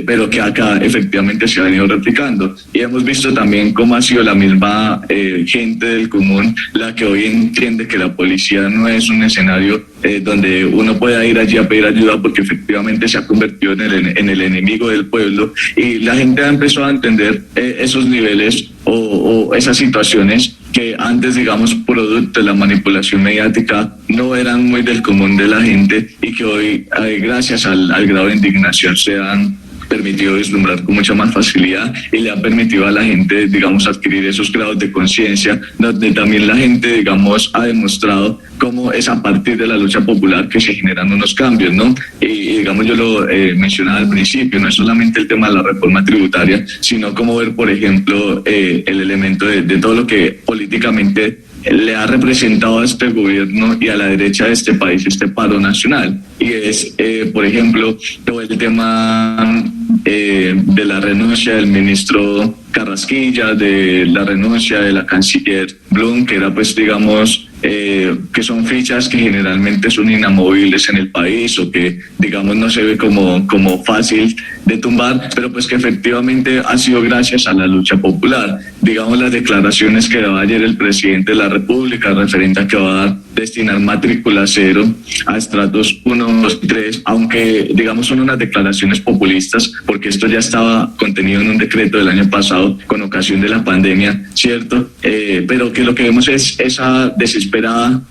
Speaker 2: pero que acá efectivamente se ha venido replicando. Y hemos visto también cómo ha sido la misma gente del común la que hoy entiende que la policía no es un escenario donde uno pueda ir allí a pedir ayuda, porque efectivamente se ha convertido en el enemigo del pueblo, y la gente ha empezado a entender esos niveles o esas situaciones que antes, digamos, producto de la manipulación mediática, no eran muy del común de la gente, y que hoy, gracias al grado de indignación, se han permitido vislumbrar con mucha más facilidad, y le ha permitido a la gente, digamos, adquirir esos grados de conciencia, donde también la gente, digamos, ha demostrado cómo es a partir de la lucha popular que se generan unos cambios, ¿no? Y digamos, yo lo mencionaba al principio, no es solamente el tema de la reforma tributaria, sino cómo ver, por ejemplo, el elemento de todo lo que políticamente le ha representado a este gobierno y a la derecha de este país este paro nacional, y es, por ejemplo, todo el tema de la renuncia del ministro Carrasquilla, de la renuncia de la canciller Blum, que era, pues, digamos, que son fichas que generalmente son inamovibles en el país, o que, digamos, no se ve como fácil de tumbar, pero pues que efectivamente ha sido gracias a la lucha popular. Digamos, las declaraciones que daba ayer el presidente de la República referente a que va a destinar matrícula cero a estratos 1, 2 y 3, aunque, digamos, son unas declaraciones populistas, porque esto ya estaba contenido en un decreto del año pasado con ocasión de la pandemia, ¿cierto? Pero que lo que vemos es esa desesperada,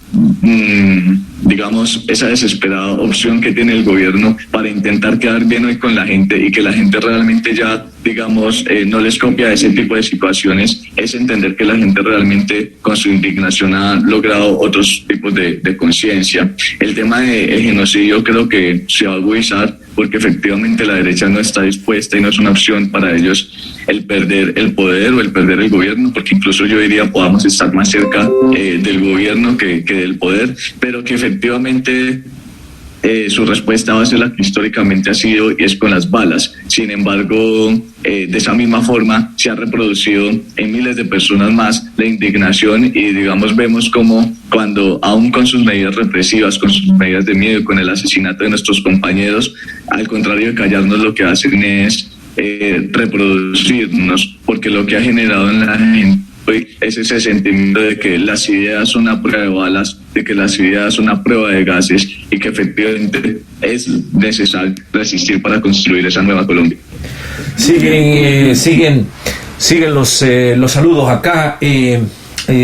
Speaker 2: digamos, esa desesperada opción que tiene el gobierno para intentar quedar bien hoy con la gente, y que la gente realmente ya, digamos, no les copia ese tipo de situaciones. Es entender que la gente realmente con su indignación ha logrado otros tipos de conciencia. El tema de genocidio creo que se va a agudizar, porque efectivamente la derecha no está dispuesta, y no es una opción para ellos el perder el poder o el perder el gobierno, porque incluso yo diría podamos estar más cerca del gobierno que del poder, pero que efectivamente su respuesta va a ser la que históricamente ha sido, y es con las balas. Sin embargo, de esa misma forma se ha reproducido en miles de personas más la indignación, y digamos, vemos como cuando, aún con sus medidas represivas, con sus medidas de miedo, con el asesinato de nuestros compañeros, al contrario de callarnos, lo que hacen es reproducirnos, porque lo que ha generado en la gente hoy es ese sentimiento de que las ideas son a prueba de balas, de que las ideas son a prueba de gases, y que efectivamente es necesario resistir para construir esa nueva Colombia.
Speaker 1: Siguen los saludos acá.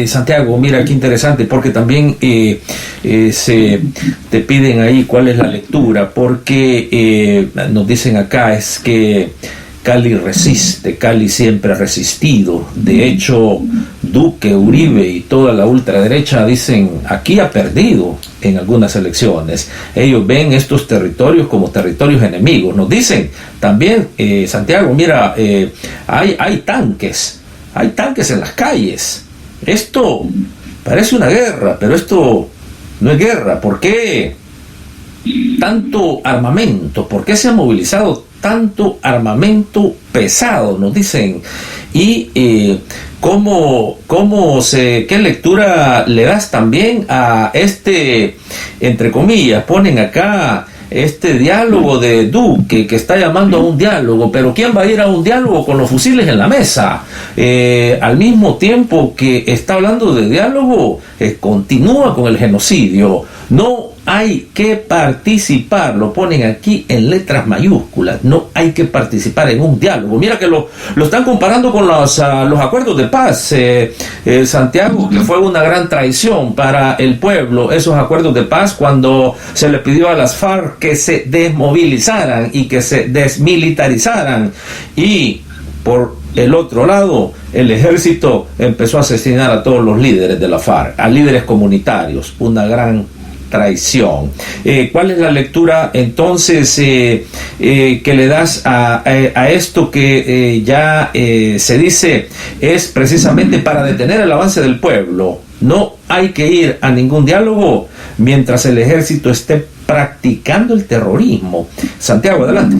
Speaker 1: Santiago, mira qué interesante, porque también se te piden ahí cuál es la lectura, porque nos dicen acá es que Cali resiste, Cali siempre ha resistido. De hecho, Duque, Uribe y toda la ultraderecha dicen, aquí ha perdido en algunas elecciones. Ellos ven estos territorios como territorios enemigos. Nos dicen también, Santiago, mira, hay tanques en las calles. Esto parece una guerra, pero esto no es guerra. ¿Por qué tanto armamento? ¿Por qué se ha movilizado tanto armamento pesado? Nos dicen. Y ¿qué lectura le das también a este, entre comillas, ponen acá, este diálogo de Duque, que está llamando a un diálogo, pero ¿quién va a ir a un diálogo con los fusiles en la mesa? Al mismo tiempo que está hablando de diálogo, continúa con el genocidio. No hay que participar, lo ponen aquí en letras mayúsculas, no hay que participar en un diálogo. Mira que lo están comparando con los acuerdos de paz, Santiago, que fue una gran traición para el pueblo, esos acuerdos de paz, cuando se le pidió a las FARC que se desmovilizaran y que se desmilitarizaran, y por el otro lado el ejército empezó a asesinar a todos los líderes de la FARC, a líderes comunitarios, una gran traición. ¿Cuál es la lectura entonces que le das a esto que ya se dice es precisamente para detener el avance del pueblo? No hay que ir a ningún diálogo mientras el ejército esté practicando el terrorismo. Santiago, adelante.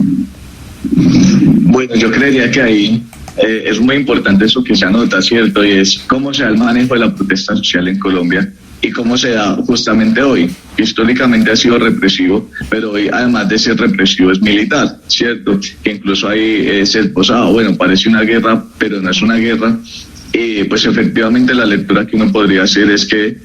Speaker 2: Bueno, yo creería que ahí es muy importante eso que se anota, ¿cierto? Y es cómo se da el manejo de la protesta social en Colombia, y cómo se da justamente hoy. Históricamente ha sido represivo, pero hoy, además de ser represivo, es militar, ¿cierto? Que incluso ahí se esposaba, bueno, parece una guerra, pero no es una guerra. Y pues efectivamente la lectura que uno podría hacer es que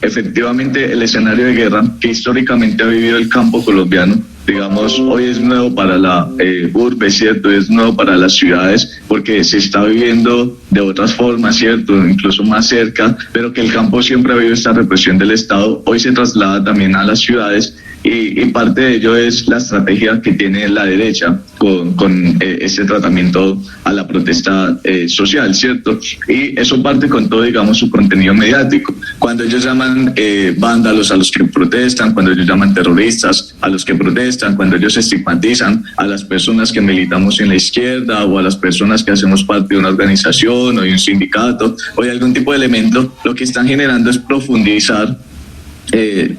Speaker 2: efectivamente el escenario de guerra que históricamente ha vivido el campo colombiano digamos, hoy es nuevo para la urbe, ¿cierto? Es nuevo para las ciudades porque se está viviendo de otras formas, ¿cierto? Incluso más cerca, pero que el campo siempre ha habido esta represión del Estado, hoy se traslada también a las ciudades. Y parte de ello es la estrategia que tiene la derecha con este tratamiento a la protesta social, ¿cierto? Y eso parte con todo, digamos, su contenido mediático. Cuando ellos llaman vándalos a los que protestan, cuando ellos llaman terroristas a los que protestan, cuando ellos estigmatizan a las personas que militamos en la izquierda o a las personas que hacemos parte de una organización o de un sindicato o de algún tipo de elemento, lo que están generando es profundizar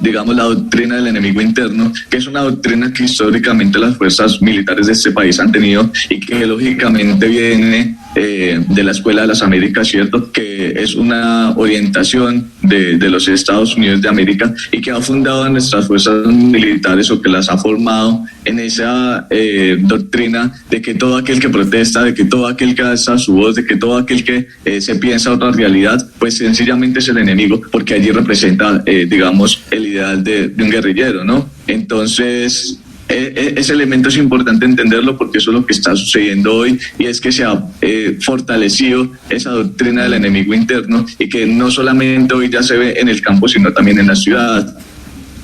Speaker 2: digamos, la doctrina del enemigo interno, que es una doctrina que históricamente las fuerzas militares de este país han tenido y que lógicamente viene de la Escuela de las Américas, ¿cierto? Que es una orientación de los Estados Unidos de América y que ha fundado a nuestras fuerzas militares o que las ha formado en esa doctrina de que todo aquel que protesta, de que todo aquel que alza su voz, de que todo aquel que se piensa otra realidad, pues sencillamente es el enemigo, porque allí representa, digamos, el ideal de un guerrillero, ¿no? Entonces, ese elemento es importante entenderlo porque eso es lo que está sucediendo hoy y es que se ha fortalecido esa doctrina del enemigo interno y que no solamente hoy ya se ve en el campo, sino también en la ciudad.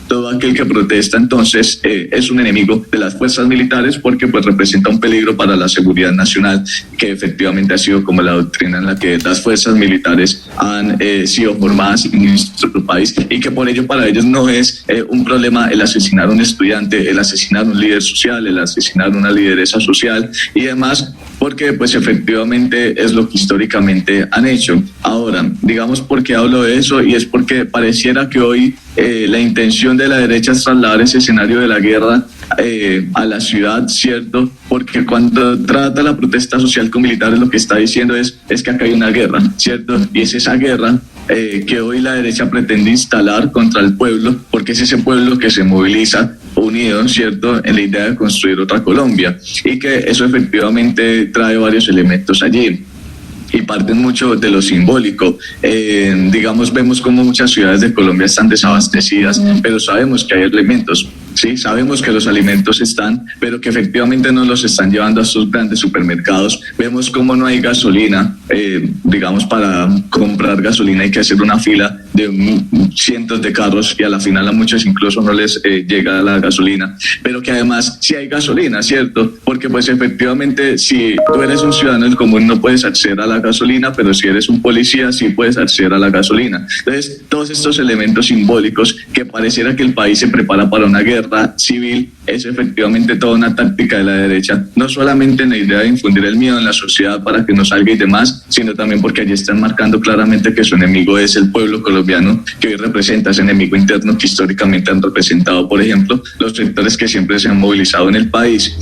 Speaker 2: Todo aquel que protesta entonces es un enemigo de las fuerzas militares porque pues representa un peligro para la seguridad nacional, que efectivamente ha sido como la doctrina en la que las fuerzas militares han sido formadas en nuestro país y que por ello para ellos no es un problema el asesinar a un estudiante, el asesinar a un líder social, el asesinar a una lideresa social y demás, porque pues efectivamente es lo que históricamente han hecho. Ahora, digamos por qué hablo de eso y es porque pareciera que hoy la intención de la derecha es trasladar ese escenario de la guerra a la ciudad, ¿cierto? Porque cuando trata la protesta social con militares lo que está diciendo es que acá hay una guerra, ¿cierto? Y es esa guerra que hoy la derecha pretende instalar contra el pueblo, porque es ese pueblo que se moviliza unido, ¿cierto?, en la idea de construir otra Colombia, y que eso efectivamente trae varios elementos allí. Y parten mucho de lo simbólico. Digamos, vemos como muchas ciudades de Colombia están desabastecidas, pero sabemos que hay elementos, ¿sí? Sabemos que los alimentos están, pero que efectivamente no los están llevando a estos grandes supermercados. Vemos cómo no hay gasolina, digamos, para comprar gasolina hay que hacer una fila de cientos de carros y a la final a muchos incluso no les llega la gasolina, pero que además sí hay gasolina, ¿cierto? Porque pues efectivamente si tú eres un ciudadano del común no puedes acceder a la gasolina, pero si eres un policía sí puedes acceder a la gasolina. Entonces todos estos elementos simbólicos que pareciera que el país se prepara para una guerra civil es efectivamente toda una táctica de la derecha, no solamente en la idea de infundir el miedo en la sociedad para que no salga y demás, sino también porque allí están marcando claramente que su enemigo es el pueblo colombiano, que hoy representa ese enemigo interno que históricamente han representado, por ejemplo, los sectores que siempre se han movilizado en el país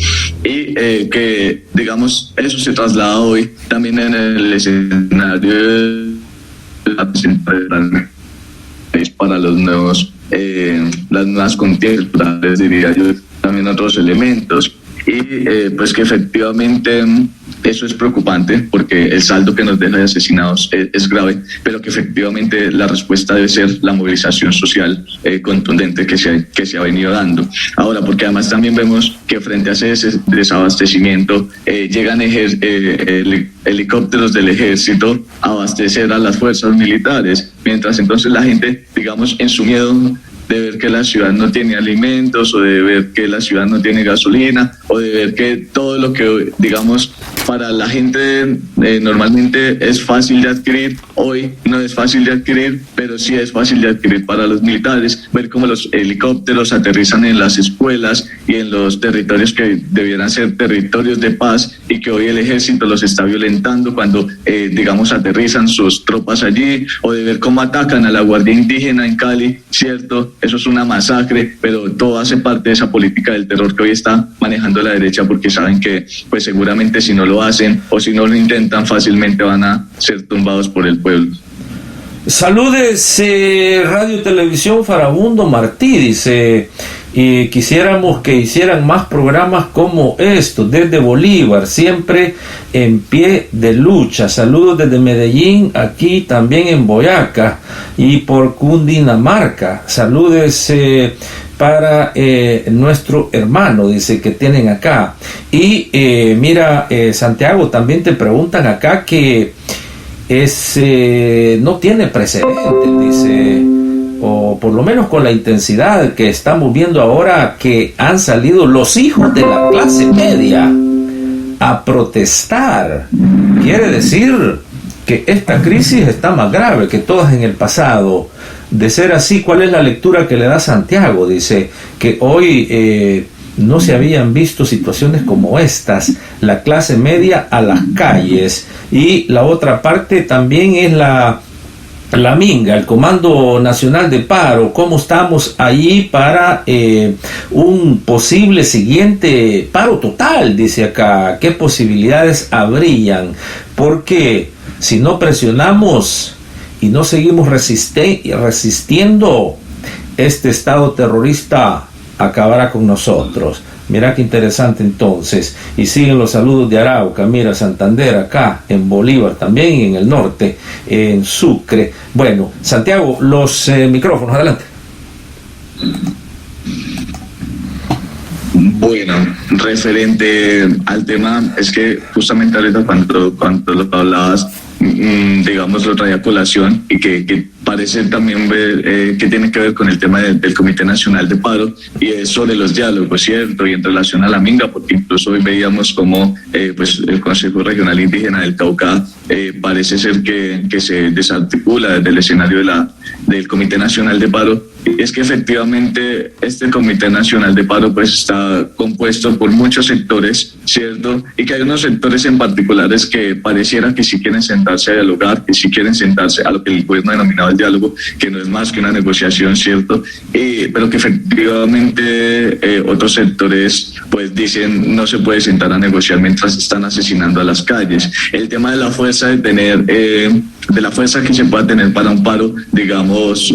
Speaker 2: y que, digamos, eso se traslada hoy también en el escenario de la para los nuevos, las nuevas contiendas, diría yo, también otros elementos y pues que efectivamente eso es preocupante porque el saldo que nos deja de asesinados es grave, pero que efectivamente la respuesta debe ser la movilización social contundente que se ha venido dando. Ahora, porque además también vemos que frente a ese desabastecimiento llegan helicópteros del ejército a abastecer a las fuerzas militares, mientras entonces la gente, digamos, en su miedo de ver que la ciudad no tiene alimentos o de ver que la ciudad no tiene gasolina o de ver que todo lo que, digamos, para la gente normalmente es fácil de adquirir, hoy no es fácil de adquirir, pero sí es fácil de adquirir para los militares, ver cómo los helicópteros aterrizan en las escuelas y en los territorios que debieran ser territorios de paz y que hoy el ejército los está violentando cuando, digamos, aterrizan sus tropas allí, o de ver cómo atacan a la Guardia Indígena en Cali, ¿cierto? Eso es una masacre, pero todo hace parte de esa política del terror que hoy está manejando la derecha, porque saben que pues seguramente si no lo hacen o si no lo intentan fácilmente van a ser tumbados por el pueblo.
Speaker 1: Saludes, Radio Televisión Farabundo Martí, dice, quisiéramos que hicieran más programas como estos, desde Bolívar, siempre en pie de lucha. Saludos desde Medellín, aquí también en Boyacá y por Cundinamarca. Saludes para nuestro hermano, dice, que tienen acá. Y mira, Santiago, también te preguntan acá que no tiene precedentes, dice, o por lo menos con la intensidad que estamos viendo ahora, que han salido los hijos de la clase media a protestar. Quiere decir que esta crisis está más grave que todas en el pasado. De ser así, ¿cuál es la lectura que le da Santiago? Dice que hoy no se habían visto situaciones como estas, la clase media a las calles, y la otra parte también es la Minga, el Comando Nacional de Paro. ¿Cómo estamos allí para un posible siguiente paro total? Dice acá, ¿qué posibilidades habrían? Porque si no presionamos y no seguimos resistiendo, este Estado terrorista acabará con nosotros. Mira qué interesante entonces. Y siguen los saludos de Arauca, mira, Santander, acá en Bolívar también, y en el norte, en Sucre. Bueno, Santiago, los micrófonos, adelante.
Speaker 2: Bueno, referente al tema, es que justamente ahorita cuando lo hablabas, digamos, lo traía a colación, y que parece también ver, que tiene que ver con el tema del Comité Nacional de Paro, y es sobre los diálogos, ¿cierto? Y en relación a la Minga, porque incluso hoy veíamos como pues el Consejo Regional Indígena del Cauca parece ser que se desarticula desde el escenario del Comité Nacional de Paro. Es que efectivamente este Comité Nacional de Paro pues está compuesto por muchos sectores, ¿cierto? Y que hay unos sectores en particulares que pareciera que sí quieren sentarse a dialogar, que sí quieren sentarse a lo que el gobierno ha denominado el diálogo, que no es más que una negociación, ¿cierto? Pero que efectivamente otros sectores pues dicen no se puede sentar a negociar mientras están asesinando a las calles. El tema de la fuerza de tener, de la fuerza que se pueda tener para un paro, digamos,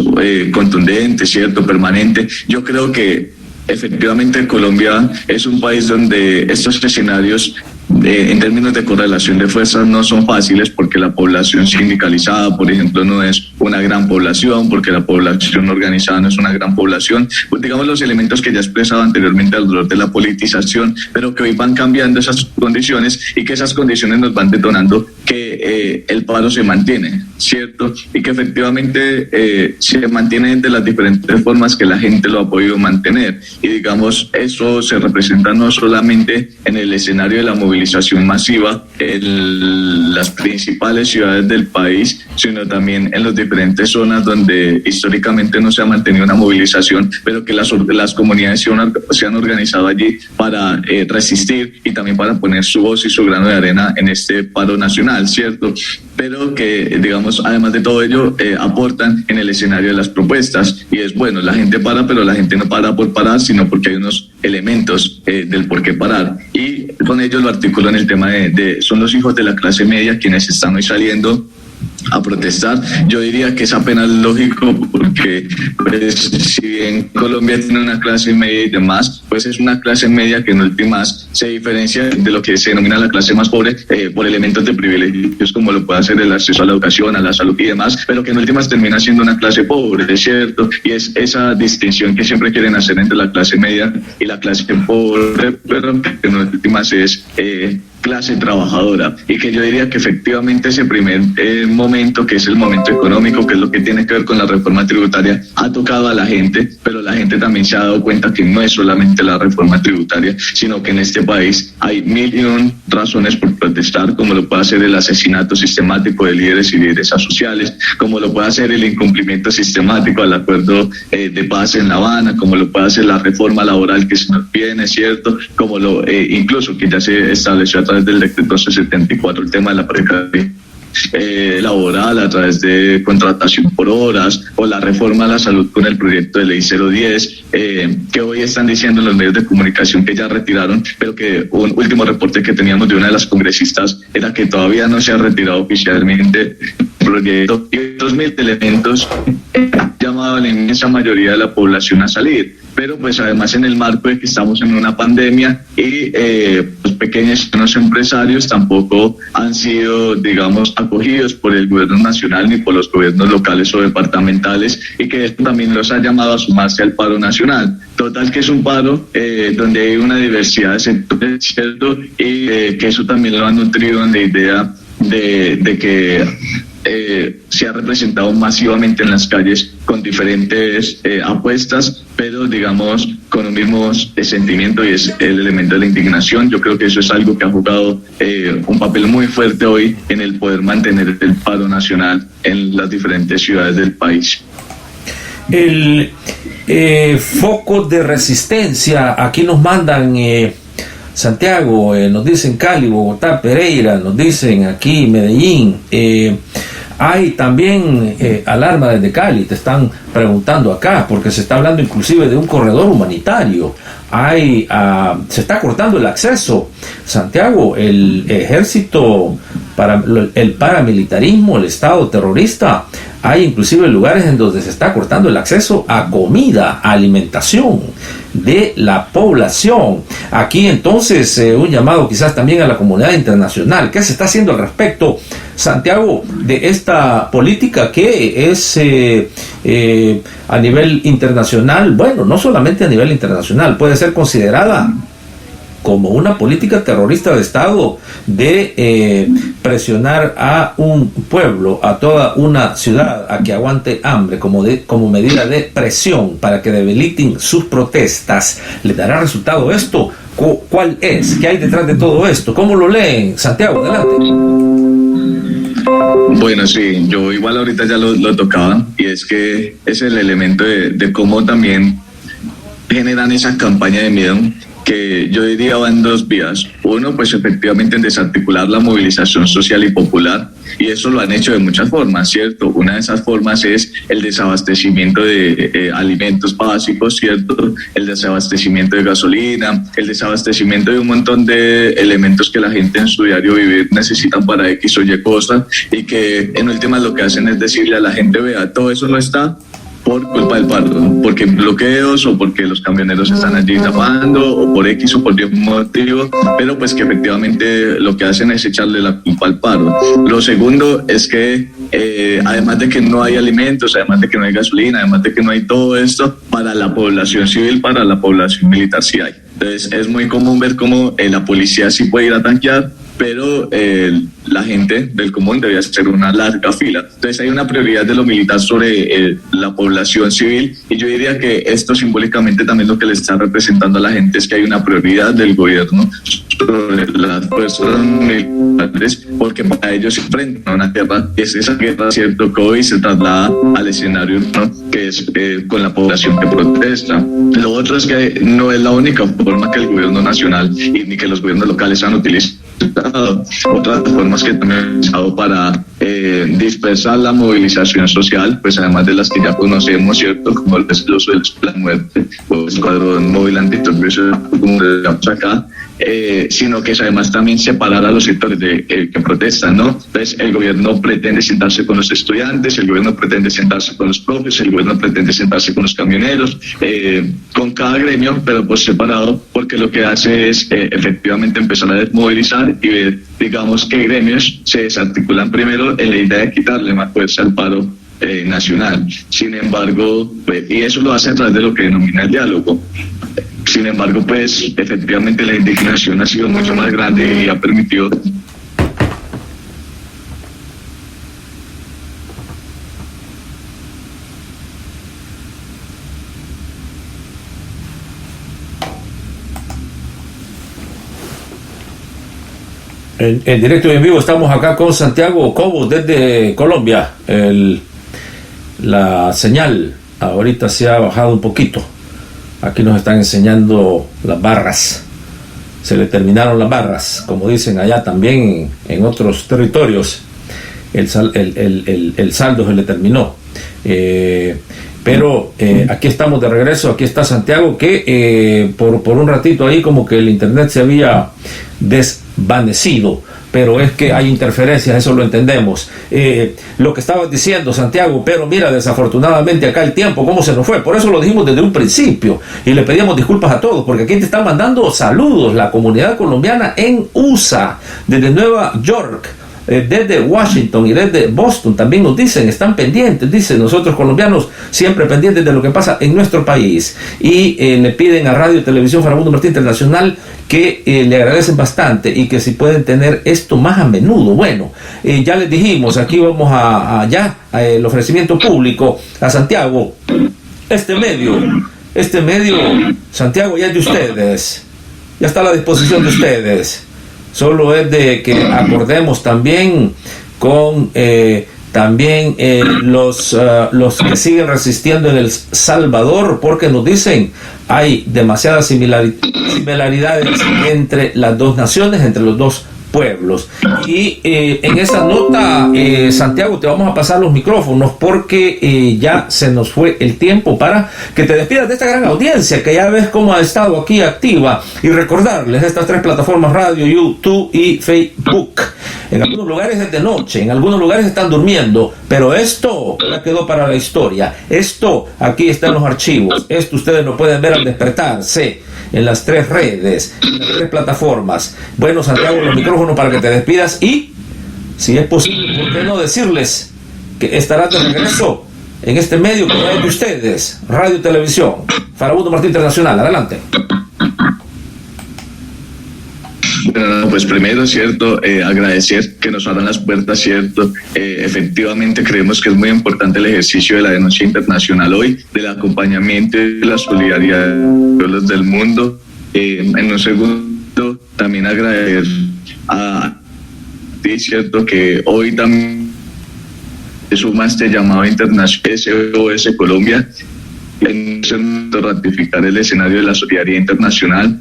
Speaker 2: contundente, ¿cierto?, permanente. Yo creo que efectivamente Colombia es un país donde estos escenarios en términos de correlación de fuerzas no son fáciles, porque la población sindicalizada, por ejemplo, no es una gran población, porque la población organizada no es una gran población, pues digamos los elementos que ya expresaba anteriormente alrededor de la politización, pero que hoy van cambiando esas condiciones, y que esas condiciones nos van detonando que el paro se mantiene, ¿cierto? Y que efectivamente se mantiene de las diferentes formas que la gente lo ha podido mantener, y digamos eso se representa no solamente en el escenario de la movilización masiva en las principales ciudades del país, sino también en las diferentes zonas donde históricamente no se ha mantenido una movilización, pero que las comunidades se han organizado allí para resistir, y también para poner su voz y su grano de arena en este paro nacional, ¿cierto? Pero que, digamos, además de todo ello, aportan en el escenario de las propuestas, y es bueno, la gente para, pero la gente no para por parar, sino porque hay unos elementos del por qué parar, y con ello lo articulo en el tema son los hijos de la clase media quienes están hoy saliendo a protestar. Yo diría que es apenas lógico, porque pues, si bien Colombia tiene una clase media y demás, pues es una clase media que en últimas se diferencia de lo que se denomina la clase más pobre por elementos de privilegios, como lo puede hacer el acceso a la educación, a la salud y demás, pero que en últimas termina siendo una clase pobre, ¿es cierto? Y es esa distinción que siempre quieren hacer entre la clase media y la clase pobre, pero que en últimas es clase trabajadora, y que yo diría que efectivamente ese primer momento, que es el momento económico, que es lo que tiene que ver con la reforma tributaria, ha tocado a la gente, pero la gente también se ha dado cuenta que no es solamente la reforma tributaria, sino que en este país hay 1.000.000 razones por protestar, como lo puede hacer el asesinato sistemático de líderes y lideresas sociales, como lo puede hacer el incumplimiento sistemático al acuerdo de paz en La Habana, como lo puede hacer la reforma laboral que se nos viene, ¿cierto? Como incluso que ya se estableció a través del decreto 74 el tema de la precariedad laboral a través de contratación por horas, o la reforma a la salud con el proyecto de ley 010, que hoy están diciendo en los medios de comunicación que ya retiraron, pero que un último reporte que teníamos de una de las congresistas era que todavía no se ha retirado oficialmente el proyecto. Y estos 1.000 elementos han llamado a la inmensa mayoría de la población a salir. Pero pues además en el marco de que estamos en una pandemia y los pequeños empresarios tampoco han sido, digamos, acogidos por el gobierno nacional ni por los gobiernos locales o departamentales, y que esto también los ha llamado a sumarse al paro nacional. Total que es un paro donde hay una diversidad de sectores, ¿cierto? Y que eso también lo ha nutrido en la idea de que se ha representado masivamente en las calles con diferentes apuestas, pero digamos con un mismo sentimiento, y es el elemento de la indignación. Yo creo que eso es algo que ha jugado un papel muy fuerte hoy en el poder mantener el paro nacional en las diferentes ciudades del país.
Speaker 1: El foco de resistencia, aquí nos mandan Santiago, nos dicen Cali, Bogotá, Pereira, nos dicen aquí Medellín. Hay también alarma desde Cali, te están preguntando acá, porque se está hablando inclusive de un corredor humanitario. Se está cortando el acceso. Santiago, el ejército, el paramilitarismo, el Estado terrorista, hay inclusive lugares en donde se está cortando el acceso a comida, a alimentación de la población. Aquí entonces un llamado quizás también a la comunidad internacional. ¿Qué se está haciendo al respecto, Santiago, de esta política que es a nivel internacional? Bueno, no solamente a nivel internacional, puede ser considerada como una política terrorista de Estado de presionar a un pueblo, a toda una ciudad, a que aguante hambre como medida de presión para que debiliten sus protestas. ¿Le dará resultado esto? ¿Cuál es? ¿Qué hay detrás de todo esto? ¿Cómo lo leen? Santiago, adelante.
Speaker 2: Bueno, sí, yo igual ahorita ya lo tocaba, y es que es el elemento de cómo también generan esa campaña de miedo, que yo diría va en dos vías. Uno, pues efectivamente en desarticular la movilización social y popular, y eso lo han hecho de muchas formas, ¿cierto? Una de esas formas es el desabastecimiento de alimentos básicos, ¿cierto? El desabastecimiento de gasolina, el desabastecimiento de un montón de elementos que la gente en su diario vivir necesitan para X o Y cosas, y que en últimas lo que hacen es decirle a la gente: vea, todo eso no está por culpa del paro, porque bloqueos o porque los camioneros están allí tapando o por X o por Y motivo, pero pues que efectivamente lo que hacen es echarle la culpa al paro. Lo segundo es que además de que no hay alimentos, además de que no hay gasolina, además de que no hay todo esto, para la población civil, para la población militar sí hay. Entonces es muy común ver cómo la policía sí puede ir a tanquear, pero la gente del común debe hacer una larga fila. Entonces hay una prioridad de lo militar sobre la población civil, y yo diría que esto simbólicamente también lo que le está representando a la gente es que hay una prioridad del gobierno sobre las personas militares, porque para ellos se enfrentan a una guerra, y es esa guerra, cierto, que hoy se traslada al escenario, ¿no?, que es con la población que protesta. Lo otro es que no es la única forma que el gobierno nacional ni que los gobiernos locales han utilizado. Otras formas que también han usado para dispersar la movilización social, pues además de las que ya conocemos, ¿cierto?, como el desgloso del Plan Muerte o el Escuadrón Móvil Antiterrorista, como le llamamos acá, sino que es además también separar a los sectores que protestan, ¿no? Entonces el gobierno pretende sentarse con los estudiantes, el gobierno pretende sentarse con los profes, el gobierno pretende sentarse con los camioneros, con cada gremio, pero por separado, porque lo que hace es efectivamente empezar a desmovilizar y ver, digamos, qué gremios se desarticulan primero en la idea de quitarle más fuerza al paro nacional. Sin embargo, pues, y eso lo hace a través de lo que denomina el diálogo. Sin embargo, pues efectivamente la indignación ha sido mucho más grande y ha permitido
Speaker 1: en directo y en vivo estamos acá con Santiago Cobos desde Colombia. La señal ahorita se ha bajado un poquito. Aquí nos están enseñando las barras. Se le terminaron las barras, como dicen allá también en otros territorios. El saldo se le terminó. Pero aquí estamos de regreso. Aquí está Santiago, que por un ratito ahí como que el internet se había desvanecido, pero es que hay interferencias, eso lo entendemos. Lo que estabas diciendo, Santiago, pero mira, desafortunadamente acá el tiempo, ¿cómo se nos fue? Por eso lo dijimos desde un principio y le pedíamos disculpas a todos, porque aquí te están mandando saludos la comunidad colombiana en USA, desde Nueva York, desde Washington y desde Boston también nos dicen, están pendientes, dicen, nosotros colombianos siempre pendientes de lo que pasa en nuestro país, y le piden a Radio y Televisión Farabundo Martí Internacional que le agradecen bastante y que si pueden tener esto más a menudo. Bueno, ya les dijimos, aquí vamos el ofrecimiento público a Santiago. Este medio, Santiago, ya es de ustedes, ya está a la disposición de ustedes. Solo es de que acordemos también con los que siguen resistiendo en El Salvador, porque nos dicen hay demasiadas similaridades entre las dos naciones, entre los dos pueblos. Y en esa nota, Santiago, te vamos a pasar los micrófonos porque ya se nos fue el tiempo para que te despidas de esta gran audiencia que ya ves cómo ha estado aquí activa, y recordarles estas 3 plataformas: radio, YouTube y Facebook. En algunos lugares es de noche, en algunos lugares están durmiendo, pero esto ya quedó para la historia. Esto aquí está en los archivos. Esto ustedes lo pueden ver al despertarse en las 3 redes, en las 3 plataformas. Bueno, Santiago, los micrófonos para que te despidas y, si es posible, ¿por qué no decirles que estarás de regreso en este medio que es de ustedes, Radio y Televisión Farabundo Martí Internacional? Adelante.
Speaker 2: Bueno, pues primero, cierto, agradecer que nos abran las puertas, cierto. Efectivamente creemos que es muy importante el ejercicio de la denuncia internacional hoy, del acompañamiento y la solidaridad de los pueblos del mundo. En un segundo, también agradecer a ti, cierto, que hoy también se suma este llamado internacional SOS Colombia, en ratificar el escenario de la solidaridad internacional.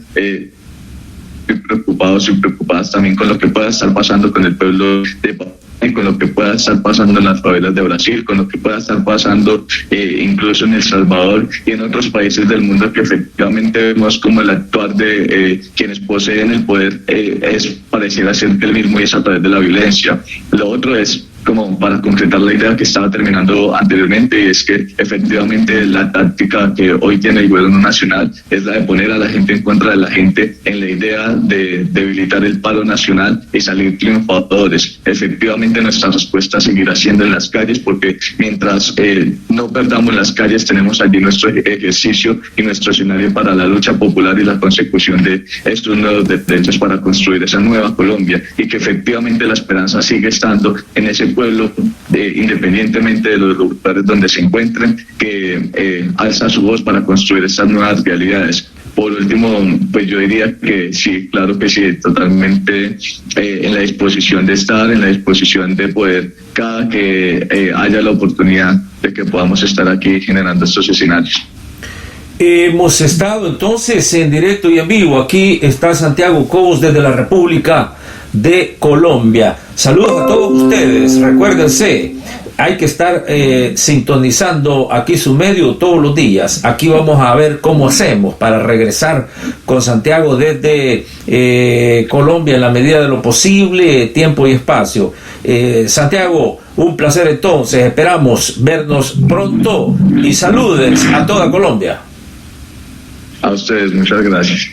Speaker 2: Preocupados y preocupadas también con lo que pueda estar pasando con el pueblo de Panamá, con lo que pueda estar pasando en las favelas de Brasil, con lo que pueda estar pasando incluso en El Salvador y en otros países del mundo, que efectivamente vemos como el actuar de quienes poseen el poder pareciera ser el mismo, y es a través de la violencia. Lo otro es como para concretar la idea que estaba terminando anteriormente, y es que efectivamente la táctica que hoy tiene el gobierno nacional es la de poner a la gente en contra de la gente, en la idea de debilitar el paro nacional y salir triunfadores. Efectivamente nuestra respuesta seguirá siendo en las calles, porque mientras no perdamos las calles, tenemos allí nuestro ejercicio y nuestro escenario para la lucha popular y la consecución de estos nuevos derechos para construir esa nueva Colombia, y que efectivamente la esperanza sigue estando en ese pueblo, independientemente de los lugares donde se encuentren, que alza su voz para construir estas nuevas realidades. Por último, pues yo diría que sí, claro que sí, totalmente en la disposición de estar, en la disposición de poder, cada que haya la oportunidad de que podamos estar aquí generando estos escenarios.
Speaker 1: Hemos estado entonces en directo y en vivo. Aquí está Santiago Cobos desde la República de Colombia. Saludos a todos ustedes. Recuérdense, hay que estar sintonizando aquí su medio todos los días. Aquí vamos a ver cómo hacemos para regresar con Santiago desde Colombia en la medida de lo posible, tiempo y espacio. Santiago, un placer entonces. Esperamos vernos pronto y saludes a toda Colombia.
Speaker 2: A ustedes, muchas gracias.